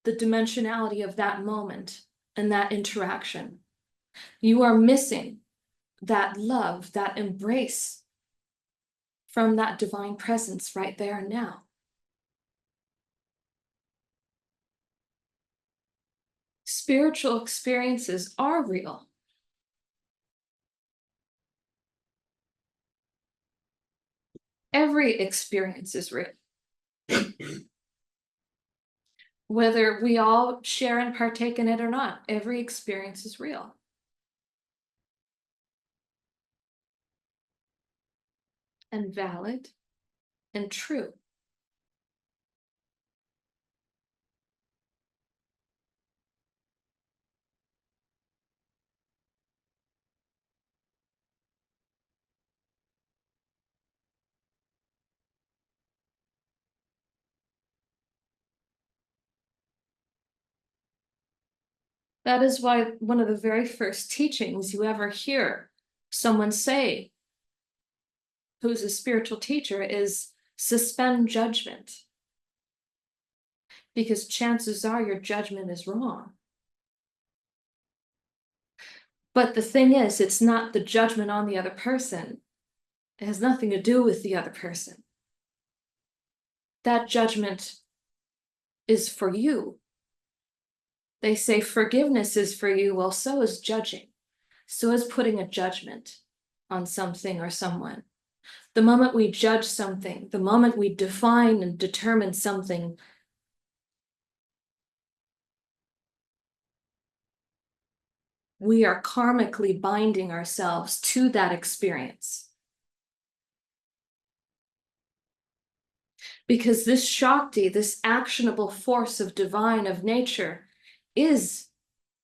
Speaker 1: the dimensionality of that moment and that interaction. You are missing that love, that embrace from that divine presence right there and now. spiritual experiences are real. Every experience is real. Whether we all share and partake in it or not, every experience is real. And valid and true. That is why one of the very first teachings you ever hear someone say, who's a spiritual teacher, is suspend judgment. Because chances are your judgment is wrong. But the thing is, it's not the judgment on the other person. It has nothing to do with the other person. That judgment is for you. They say forgiveness is for you. Well, so is judging. So is putting a judgment on something or someone. The moment we judge something, the moment we define and determine something, we are karmically binding ourselves to that experience. Because this Shakti, this actionable force of divine, of nature, is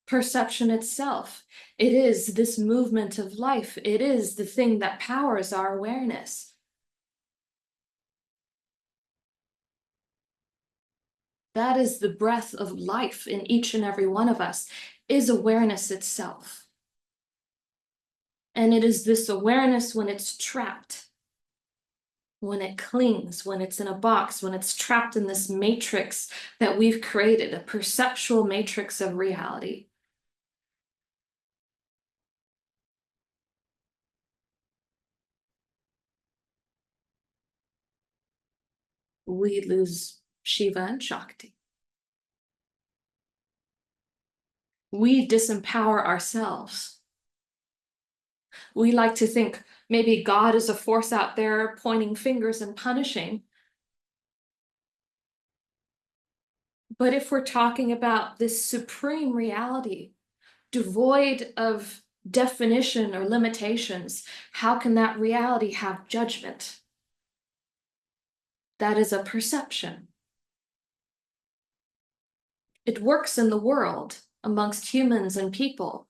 Speaker 1: perception itself. It is this movement of life. It is the thing that powers our awareness. That is the breath of life in each and every one of us, is awareness itself. And it is this awareness when it's trapped, when it clings, when it's in a box, when it's trapped in this matrix that we've created, a perceptual matrix of reality. We lose Shiva and Shakti. We disempower ourselves. We like to think maybe God is a force out there pointing fingers and punishing. But if we're talking about this supreme reality, devoid of definition or limitations, how can that reality have judgment? That is a perception. It works in the world amongst humans and people.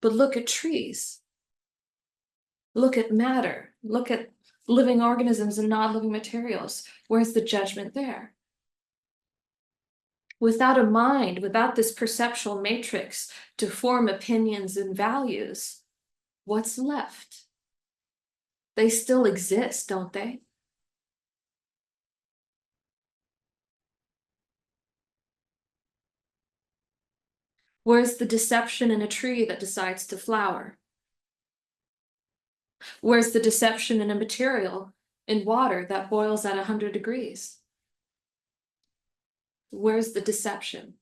Speaker 1: But look at trees. Look at matter. Look at living organisms and non-living materials. Where's the judgment there? Without a mind, without this perceptual matrix to form opinions and values, what's left? They still exist, don't they? Where's the deception in a tree that decides to flower? Where's the deception in a material, in water that boils at 100 degrees? Where's the deception?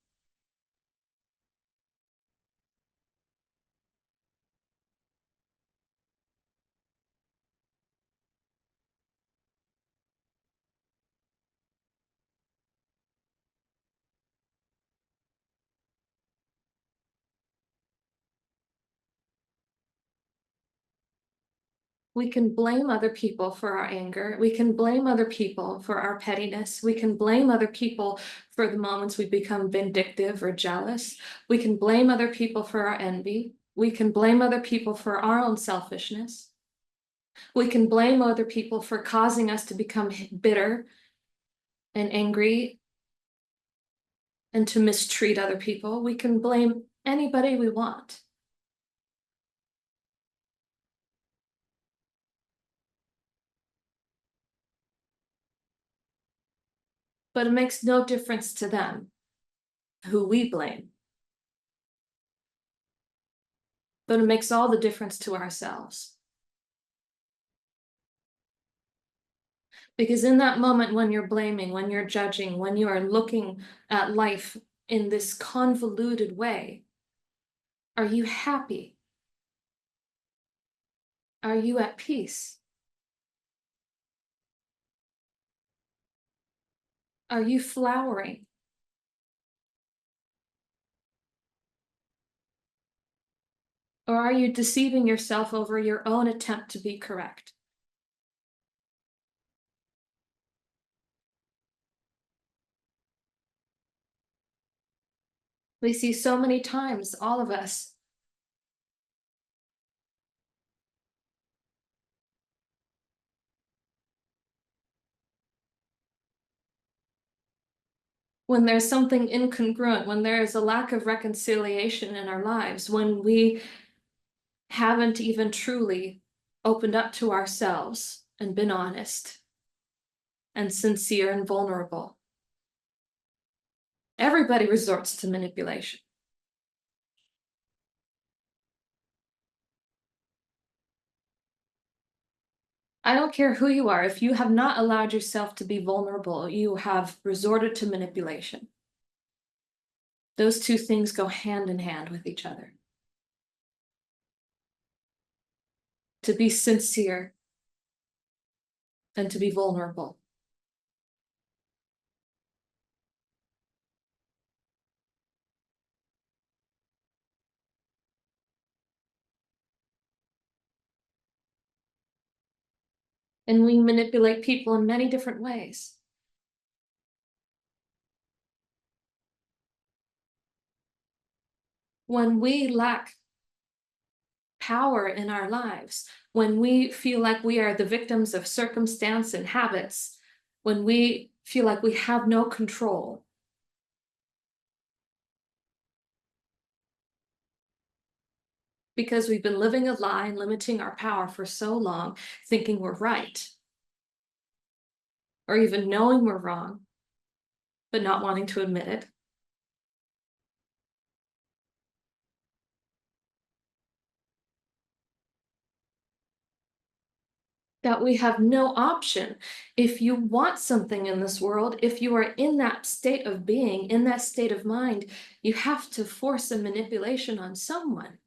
Speaker 1: We can blame other people for our anger. We can blame other people for our pettiness. We can blame other people for the moments we become vindictive or jealous. We can blame other people for our envy. We can blame other people for our own selfishness. We can blame other people for causing us to become bitter and angry and to mistreat other people. We can blame anybody we want. But it makes no difference to them who we blame. But it makes all the difference to ourselves. Because in that moment when you're blaming, when you're judging, when you are looking at life in this convoluted way, are you happy? Are you at peace? Are you flowering? Or are you deceiving yourself over your own attempt to be correct? We see so many times, all of us, when there's something incongruent, when there is a lack of reconciliation in our lives, when we haven't even truly opened up to ourselves and been honest and sincere and vulnerable. Everybody resorts to manipulation. I don't care who you are. If you have not allowed yourself to be vulnerable, you have resorted to manipulation. Those two things go hand in hand with each other. To be sincere and to be vulnerable. And we manipulate people in many different ways. When we lack power in our lives, when we feel like we are the victims of circumstance and habits, when we feel like we have no control, because we've been living a lie and limiting our power for so long, thinking we're right, or even knowing we're wrong, but not wanting to admit it. That we have no option. If you want something in this world, if you are in that state of being, in that state of mind, you have to force a manipulation on someone.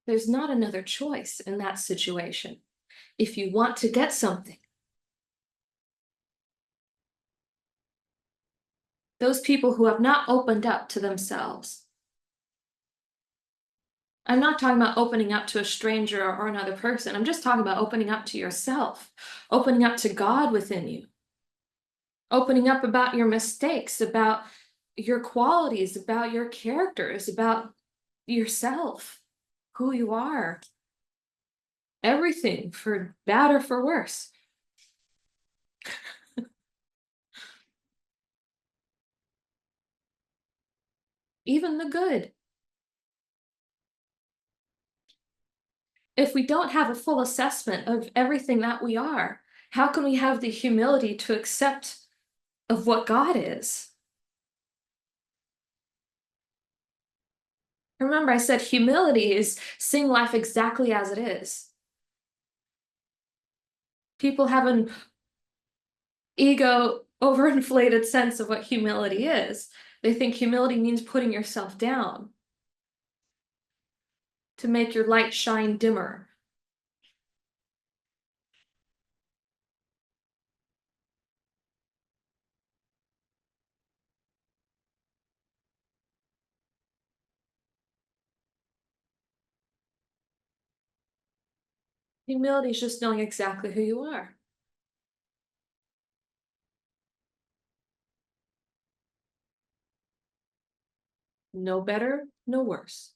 Speaker 1: There's not another choice in that situation. If you want to get something, those people who have not opened up to themselves. I'm not talking about opening up to a stranger or another person. I'm just talking about opening up to yourself, opening up to God within you, opening up about your mistakes, about your qualities, about your characters, about yourself, who you are, everything, for bad or for worse. Even the good. If we don't have a full assessment of everything that we are, how can we have the humility to accept of what God is? Remember, I said humility is seeing life exactly as it is. People have an ego overinflated sense of what humility is. They think humility means putting yourself down to make your light shine dimmer. Humility is just knowing exactly who you are. No better, no worse.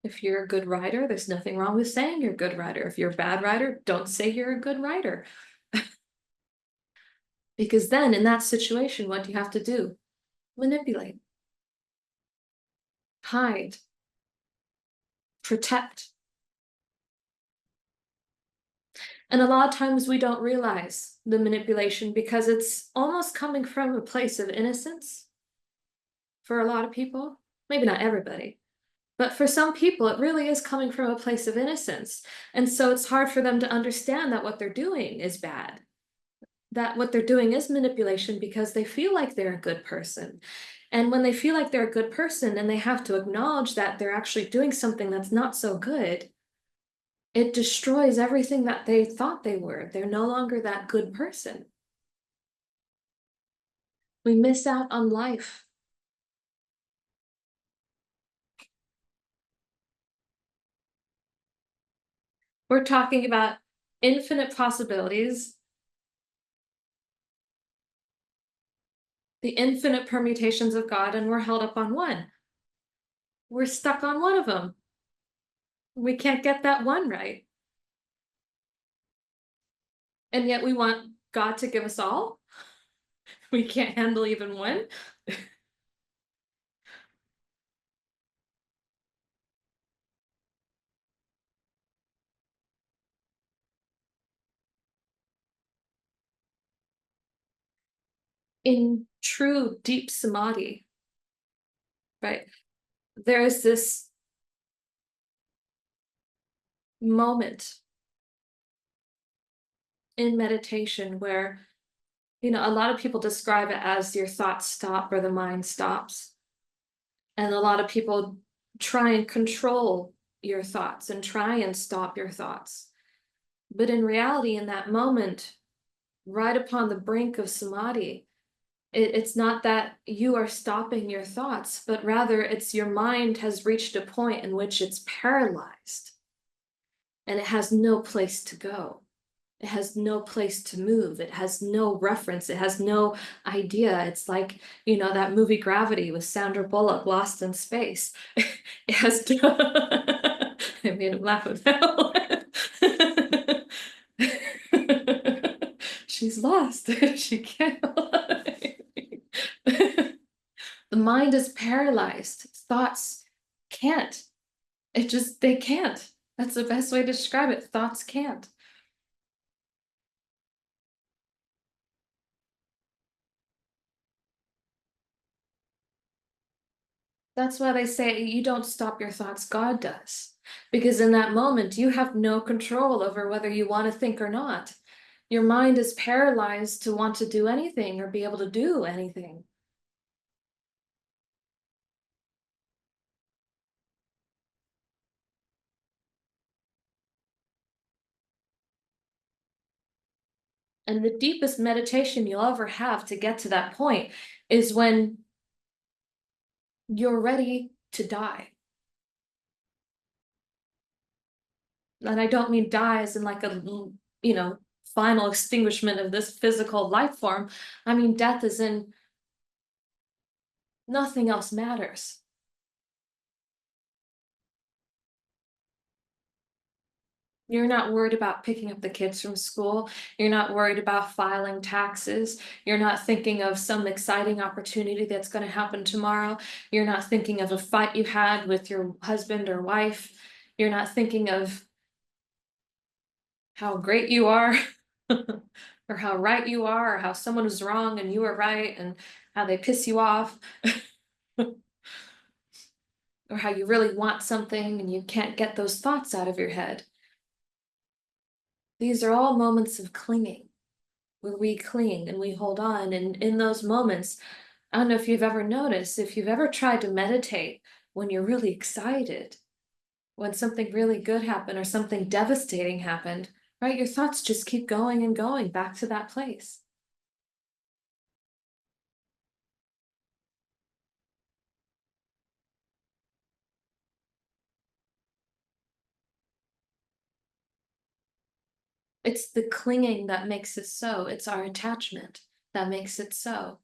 Speaker 1: If you're a good writer, there's nothing wrong with saying you're a good writer. If you're a bad writer, don't say you're a good writer. Because then in that situation, what do you have to do? Manipulate, hide, protect. And a lot of times we don't realize the manipulation because it's almost coming from a place of innocence for a lot of people. Maybe not everybody, But for some people, it really is coming from a place of innocence. And so it's hard for them to understand that what they're doing is bad, that what they're doing is manipulation because they feel like they're a good person. And when they feel like they're a good person and they have to acknowledge that they're actually doing something that's not so good, it destroys everything that they thought they were. They're no longer that good person. We miss out on life. We're talking about infinite possibilities, the infinite permutations of God, and we're held up on one. We're stuck on one of them. We can't get that one right. And yet we want God to give us all. We can't handle even one. In true deep samadhi, right? There is this moment in meditation where, a lot of people describe it as your thoughts stop or the mind stops. And a lot of people try and control your thoughts and try and stop your thoughts. But in reality, in that moment, right upon the brink of samadhi, it's not that you are stopping your thoughts, but rather it's your mind has reached a point in which it's paralyzed and it has no place to go. It has no place to move. It has no reference. It has no idea. It's like, that movie Gravity with Sandra Bullock, Lost in Space. It has no... I made him laugh at that one. She's lost. She can't. The mind is paralyzed. Thoughts can't. They can't. That's the best way to describe it. Thoughts can't. That's why they say you don't stop your thoughts, God does. Because in that moment, you have no control over whether you want to think or not. Your mind is paralyzed to want to do anything or be able to do anything. And the deepest meditation you'll ever have to get to that point is when you're ready to die. And I don't mean die as in like a, final extinguishment of this physical life form. I mean death as in nothing else matters. You're not worried about picking up the kids from school. You're not worried about filing taxes. You're not thinking of some exciting opportunity that's going to happen tomorrow. You're not thinking of a fight you had with your husband or wife. You're not thinking of how great you are or how right you are or how someone was wrong and you were right and how they piss you off or how you really want something and you can't get those thoughts out of your head. These are all moments of clinging, where we cling and we hold on. And in those moments, I don't know if you've ever noticed, if you've ever tried to meditate when you're really excited, when something really good happened or something devastating happened, right? Your thoughts just keep going and going back to that place. It's the clinging that makes it so. It's our attachment that makes it so.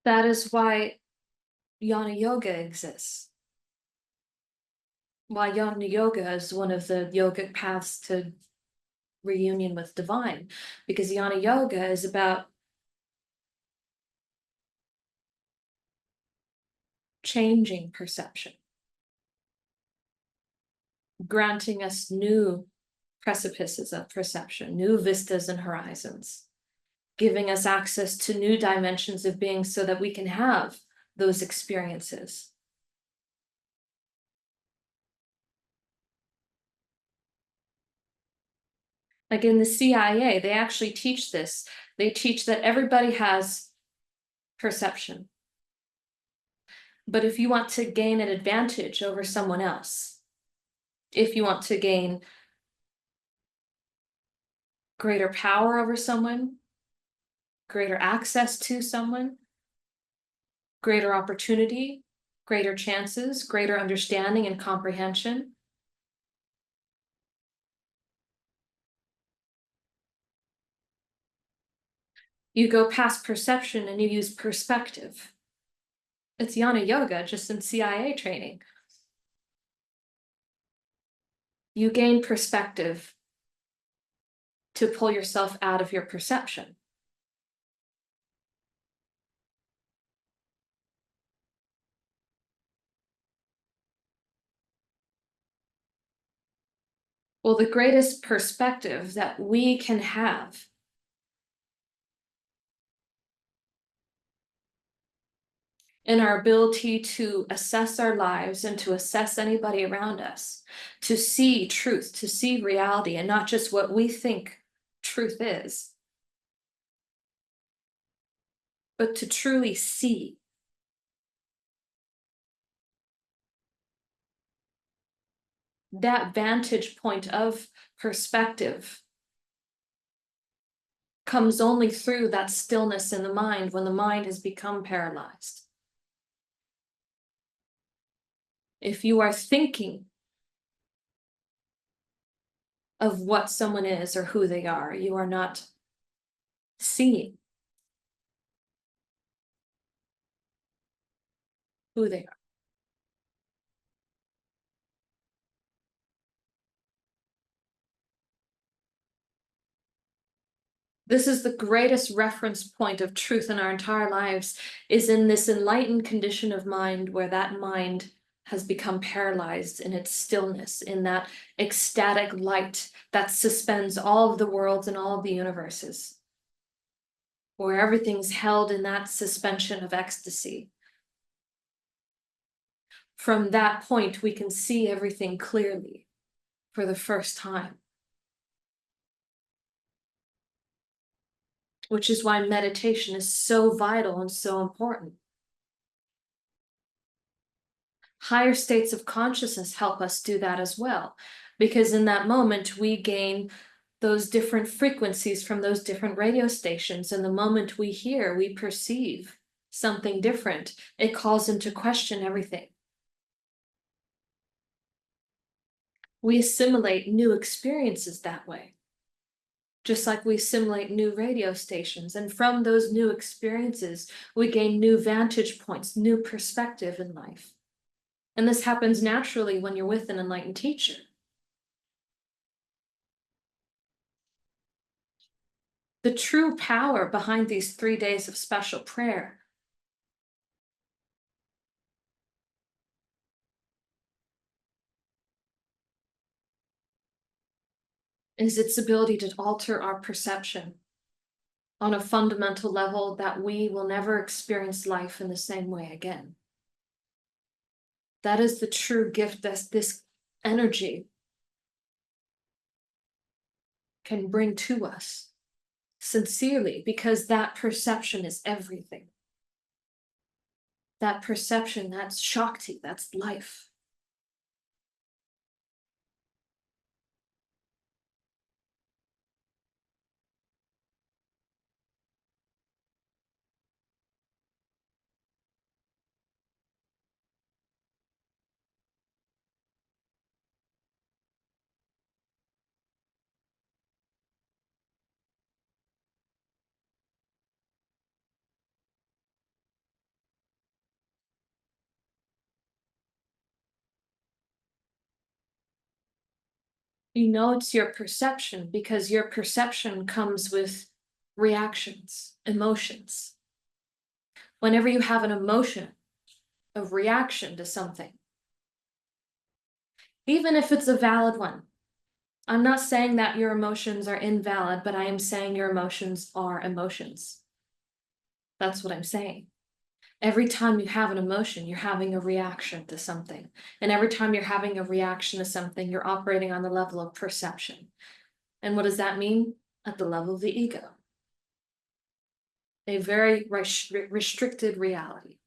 Speaker 1: That is why Jnana Yoga exists. Why Jnana Yoga is one of the yogic paths to reunion with divine, because Jnana Yoga is about changing perception, granting us new precipices of perception, new vistas and horizons, giving us access to new dimensions of being so that we can have those experiences. Like in the CIA, they actually teach this. They teach that everybody has perception. But if you want to gain an advantage over someone else, if you want to gain greater power over someone, greater access to someone, greater opportunity, greater chances, greater understanding and comprehension, you go past perception and you use perspective. It's Jnana Yoga, just in CIA training. You gain perspective to pull yourself out of your perception. Well, the greatest perspective that we can have in our ability to assess our lives and to assess anybody around us, to see truth, to see reality, and not just what we think truth is, but to truly see. That vantage point of perspective comes only through that stillness in the mind when the mind has become paralyzed. If you are thinking of what someone is or who they are, you are not seeing who they are. This is the greatest reference point of truth in our entire lives, is in this enlightened condition of mind where that mind has become paralyzed in its stillness, in that ecstatic light that suspends all of the worlds and all of the universes, where everything's held in that suspension of ecstasy. From that point, we can see everything clearly for the first time. Which is why meditation is so vital and so important. Higher states of consciousness help us do that as well, because in that moment we gain those different frequencies from those different radio stations, and the moment we hear, we perceive something different, it calls into question everything. We assimilate new experiences that way, just like we assimilate new radio stations, and from those new experiences we gain new vantage points, new perspective in life. And this happens naturally when you're with an enlightened teacher. The true power behind these 3 days of special prayer is its ability to alter our perception on a fundamental level that we will never experience life in the same way again. That is the true gift that this energy can bring to us sincerely, because that perception is everything. That perception, that's Shakti, that's life. You know it's your perception because your perception comes with reactions, emotions. Whenever you have an emotion, a reaction to something, even if it's a valid one. I'm not saying that your emotions are invalid, but I am saying your emotions are emotions. That's what I'm saying. Every time you have an emotion, you're having a reaction to something. And every time you're having a reaction to something, you're operating on the level of perception. And what does that mean? At the level of the ego. A very restricted reality.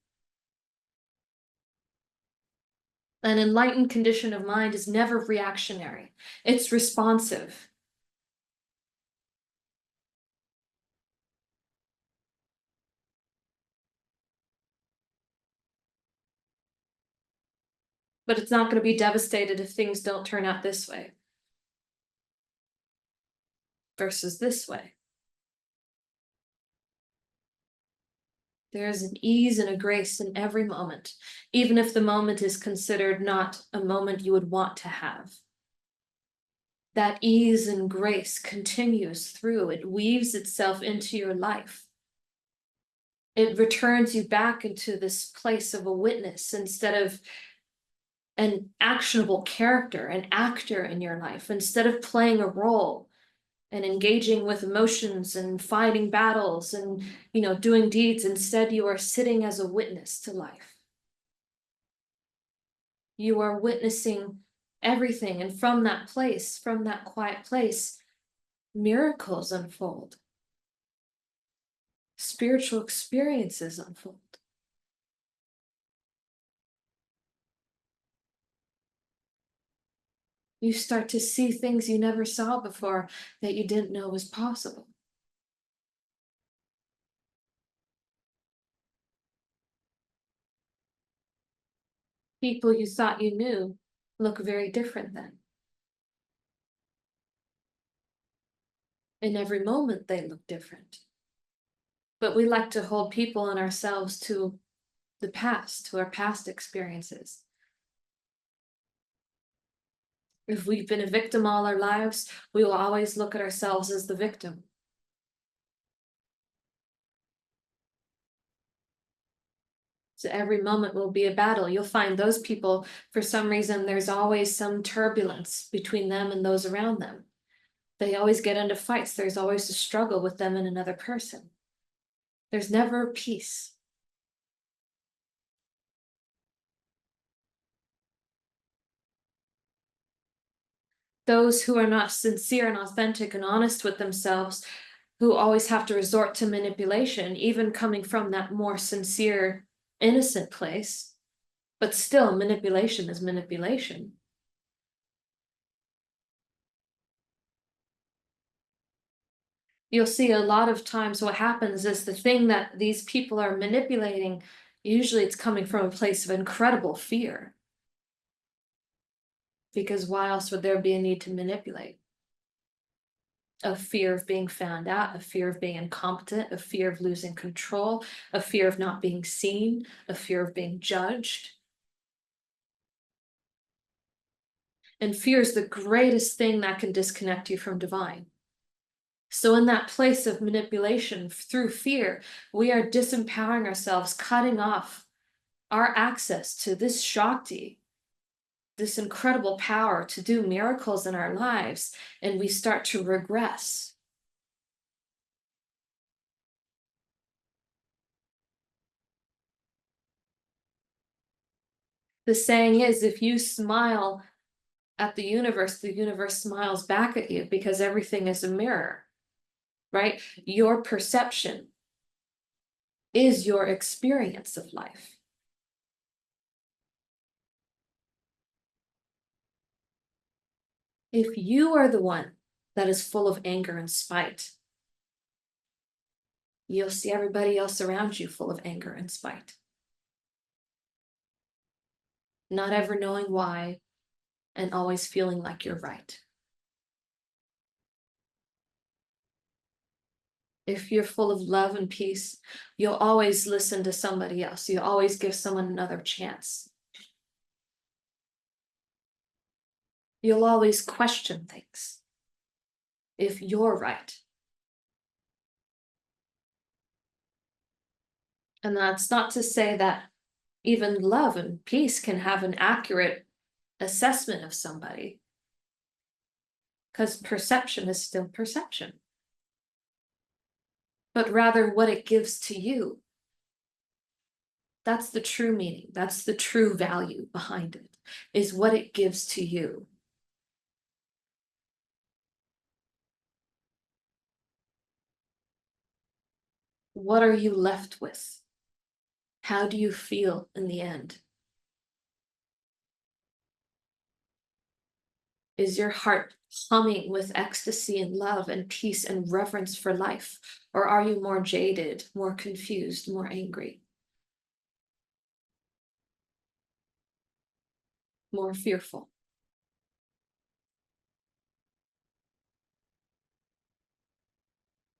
Speaker 1: An enlightened condition of mind is never reactionary. It's responsive. But it's not going to be devastated if things don't turn out this way versus this way. There's an ease and a grace in every moment, even if the moment is considered not a moment you would want to have. That ease and grace continues through, it weaves itself into your life. It returns you back into this place of a witness instead of an actionable character, an actor in your life, instead of playing a role and engaging with emotions and fighting battles and, doing deeds. Instead, you are sitting as a witness to life. You are witnessing everything. And from that place, from that quiet place, miracles unfold. Spiritual experiences unfold. You start to see things you never saw before that you didn't know was possible. People you thought you knew look very different then. In every moment, they look different. But we like to hold people and ourselves to the past, to our past experiences. If we've been a victim all our lives, we will always look at ourselves as the victim. So every moment will be a battle. You'll find those people, for some reason, there's always some turbulence between them and those around them. They always get into fights. There's always a struggle with them and another person. There's never peace. Those who are not sincere and authentic and honest with themselves, who always have to resort to manipulation, even coming from that more sincere, innocent place, but still manipulation is manipulation. You'll see a lot of times what happens is the thing that these people are manipulating, usually it's coming from a place of incredible fear. Because why else would there be a need to manipulate? A fear of being found out, a fear of being incompetent, a fear of losing control, a fear of not being seen, a fear of being judged. And fear is the greatest thing that can disconnect you from divine. So in that place of manipulation through fear, we are disempowering ourselves, cutting off our access to this Shakti, this incredible power to do miracles in our lives, and we start to regress. The saying is, if you smile at the universe smiles back at you, because everything is a mirror, right? Your perception is your experience of life. If you are the one that is full of anger and spite, you'll see everybody else around you full of anger and spite. Not ever knowing why, and always feeling like you're right. If you're full of love and peace, you'll always listen to somebody else. You'll always give someone another chance. You'll always question things if you're right. And that's not to say that Even love and peace can have an accurate assessment of somebody, because perception is still perception, but rather what it gives to you. That's the true meaning. That's the true value behind it, is what it gives to you. What are you left with? How do you feel in the end? Is your heart humming with ecstasy and love and peace and reverence for life? Or are you more jaded, more confused, more angry, more fearful?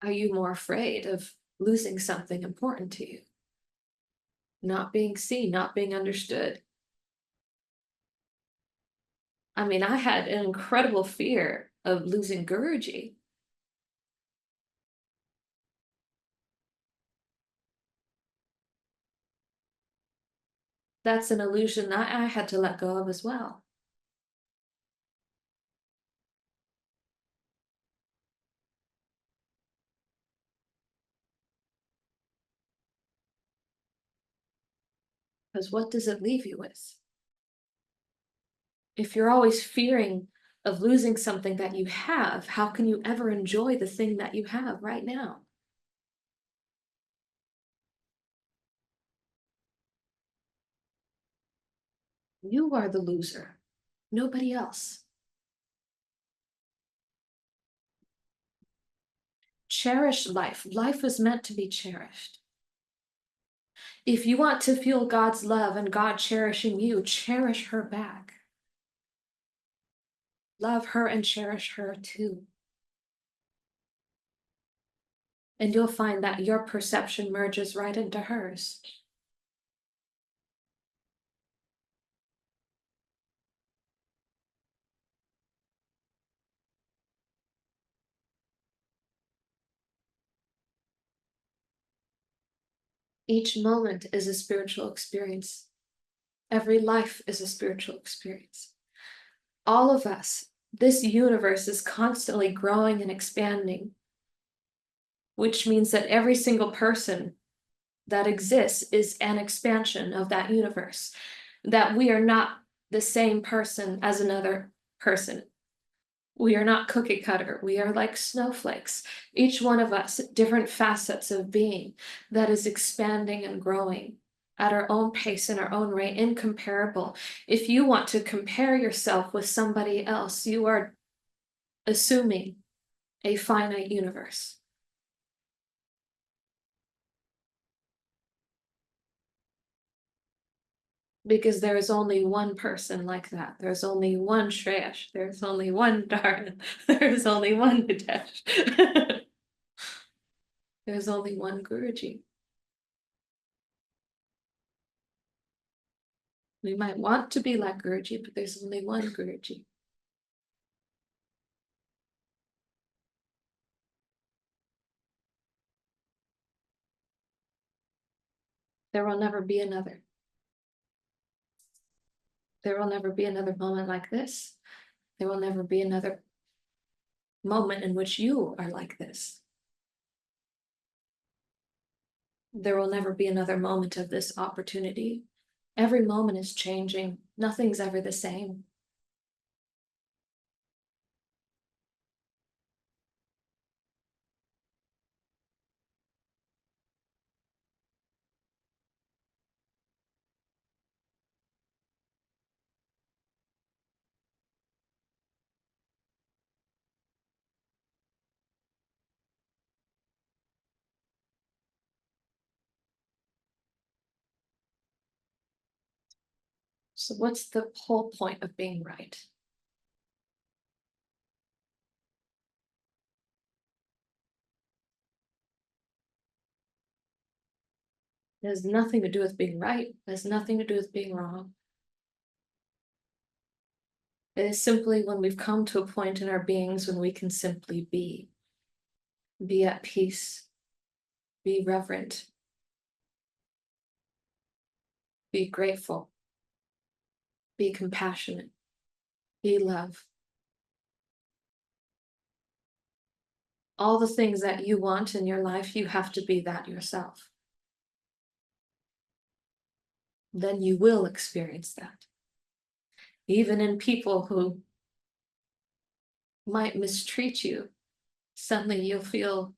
Speaker 1: Are you more afraid of losing something important to you? Not being seen, not being understood? I mean, I had an incredible fear of losing Guruji. That's an illusion that I had to let go of as well. Because what does it leave you with? If you're always fearing of losing something that you have, how can you ever enjoy the thing that you have right now? You are the loser, nobody else. Cherish life. Life is meant to be cherished. If you want to feel God's love and God cherishing you, cherish her back. Love her and cherish her too. And you'll find that your perception merges right into hers. Each moment is a spiritual experience. Every life is a spiritual experience. All of us, this universe is constantly growing and expanding, which means that every single person that exists is an expansion of that universe, that we are not the same person as another person. We are not cookie cutter. We are like snowflakes. Each one of us, different facets of being that is expanding and growing at our own pace and our own rate, incomparable. If you want to compare yourself with somebody else, you are assuming a finite universe. Because there is only one person like that. There's only one Shreyash. There's only one Dahryn. There's only one Nitesh. There's only one Guruji. We might want to be like Guruji, but there's only one Guruji. There will never be another. There will never be another moment like this. There will never be another moment in which you are like this. There will never be another moment of this opportunity. Every moment is changing. Nothing's ever the same. So what's the whole point of being right? It has nothing to do with being right. It has nothing to do with being wrong. It is simply when we've come to a point in our beings when we can simply be at peace, be reverent, Be grateful. Be compassionate. Be love. All the things that you want in your life, you have to be that yourself. Then you will experience that. Even in people who might mistreat you, suddenly you'll feel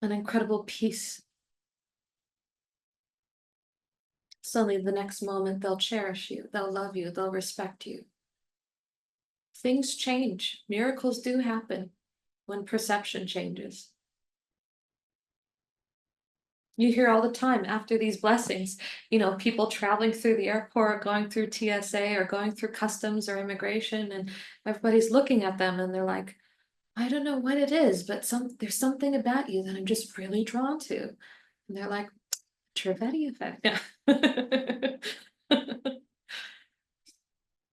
Speaker 1: an incredible peace. Suddenly, the next moment, they'll cherish you, they'll love you, they'll respect you. Things change. Miracles do happen when perception changes. You hear all the time after these blessings, people traveling through the airport, going through TSA or going through customs or immigration, and everybody's looking at them and they're like, I don't know what it is, but there's something about you that I'm just really drawn to. And they're like, Trivedi effect. Yeah.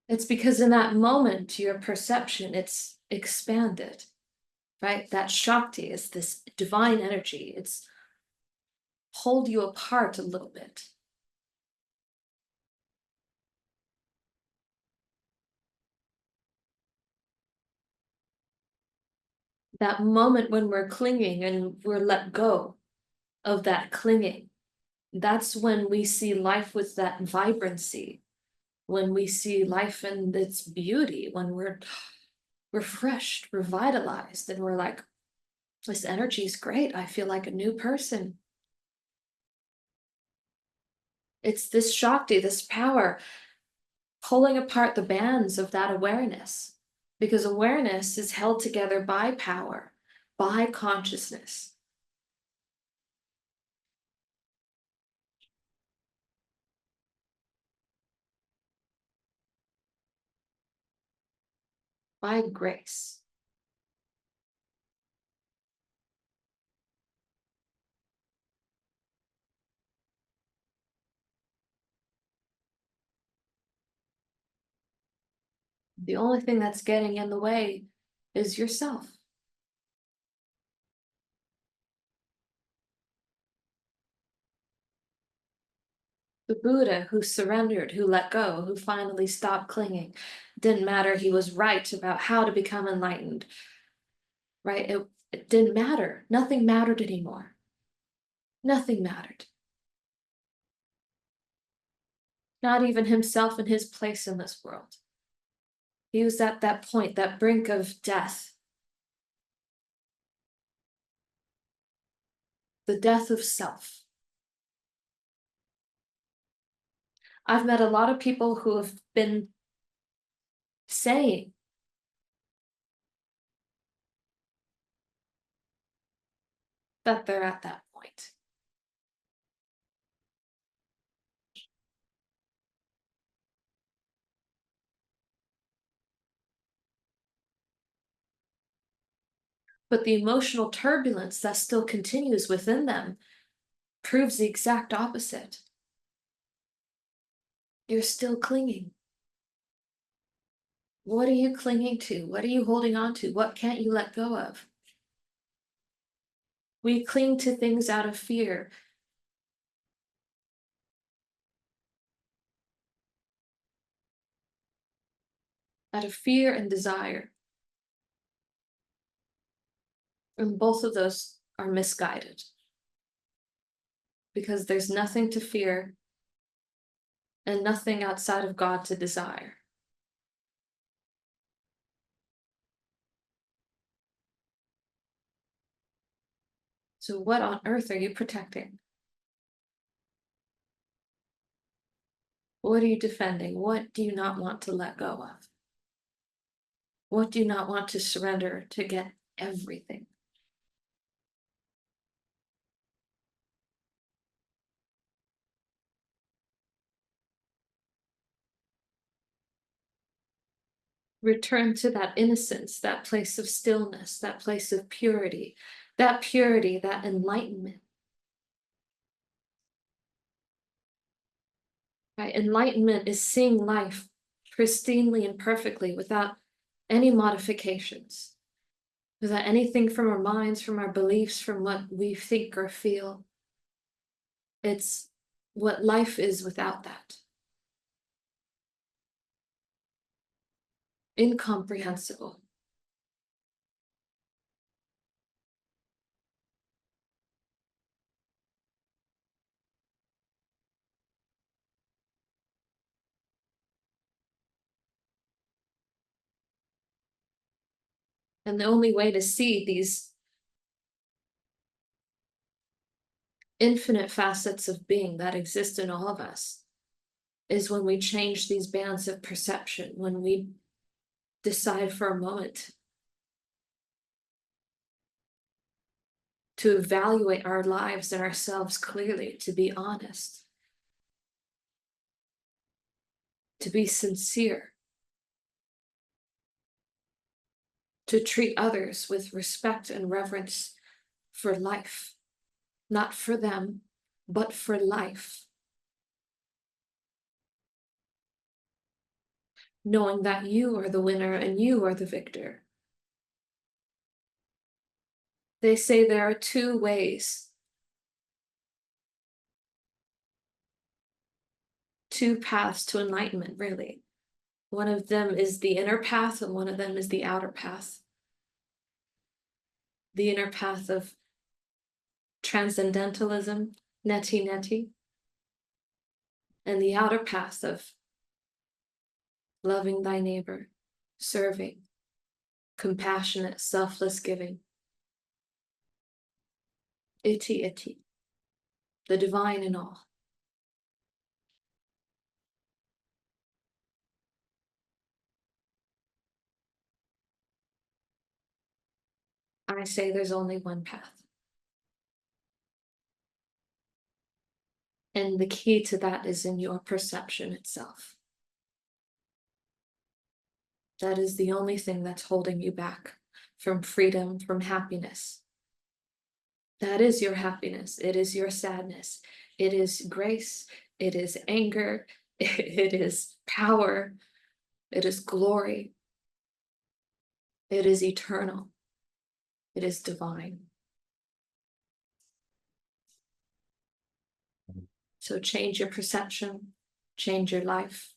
Speaker 1: It's because in that moment, your perception, it's expanded, right? That Shakti is this divine energy. It's hold you apart a little bit. That moment when we're clinging and we're let go of that clinging, that's when we see life with that vibrancy, when we see life in its beauty, when we're refreshed, revitalized, and we're like, this energy is great. I feel like a new person. It's this Shakti, this power, pulling apart the bands of that awareness, because awareness is held together by power, by consciousness. By grace. The only thing that's getting in the way is yourself. The Buddha who surrendered, who let go, who finally stopped clinging. Didn't matter, he was right about how to become enlightened, right? It didn't matter. Nothing mattered anymore. Nothing mattered. Not even himself and his place in this world. He was at that point, that brink of death. The death of self. I've met a lot of people who have been saying that they're at that point. But the emotional turbulence that still continues within them proves the exact opposite. You're still clinging. What are you clinging to? What are you holding on to? What can't you let go of? We cling to things out of fear. Out of fear and desire. And both of those are misguided. Because there's nothing to fear and nothing outside of God to desire. So what on earth are you protecting? What are you defending? What do you not want to let go of? What do you not want to surrender to get everything? Return to that innocence, that place of stillness, that place of purity, that enlightenment. Right? Enlightenment is seeing life pristinely and perfectly without any modifications, without anything from our minds, from our beliefs, from what we think or feel. It's what life is without that. incomprehensible. And the only way to see these infinite facets of being that exist in all of us is when we change these bands of perception, when we decide for a moment to evaluate our lives and ourselves clearly, to be honest, to be sincere, to treat others with respect and reverence for life, not for them, but for life. Knowing that you are the winner and you are the victor. They say there are two ways, two paths to enlightenment, really. One of them is the inner path, and one of them is the outer path. The inner path of transcendentalism, Neti Neti, and the outer path of loving thy neighbor, serving, compassionate, selfless giving. Iti Iti, the divine in all. I say there's only one path. And the key to that is in your perception itself. That is the only thing that's holding you back from freedom, from happiness. That is your happiness. It is your sadness. It is grace. It is anger. It is power. It is glory. It is eternal. It is divine. So change your perception, change your life.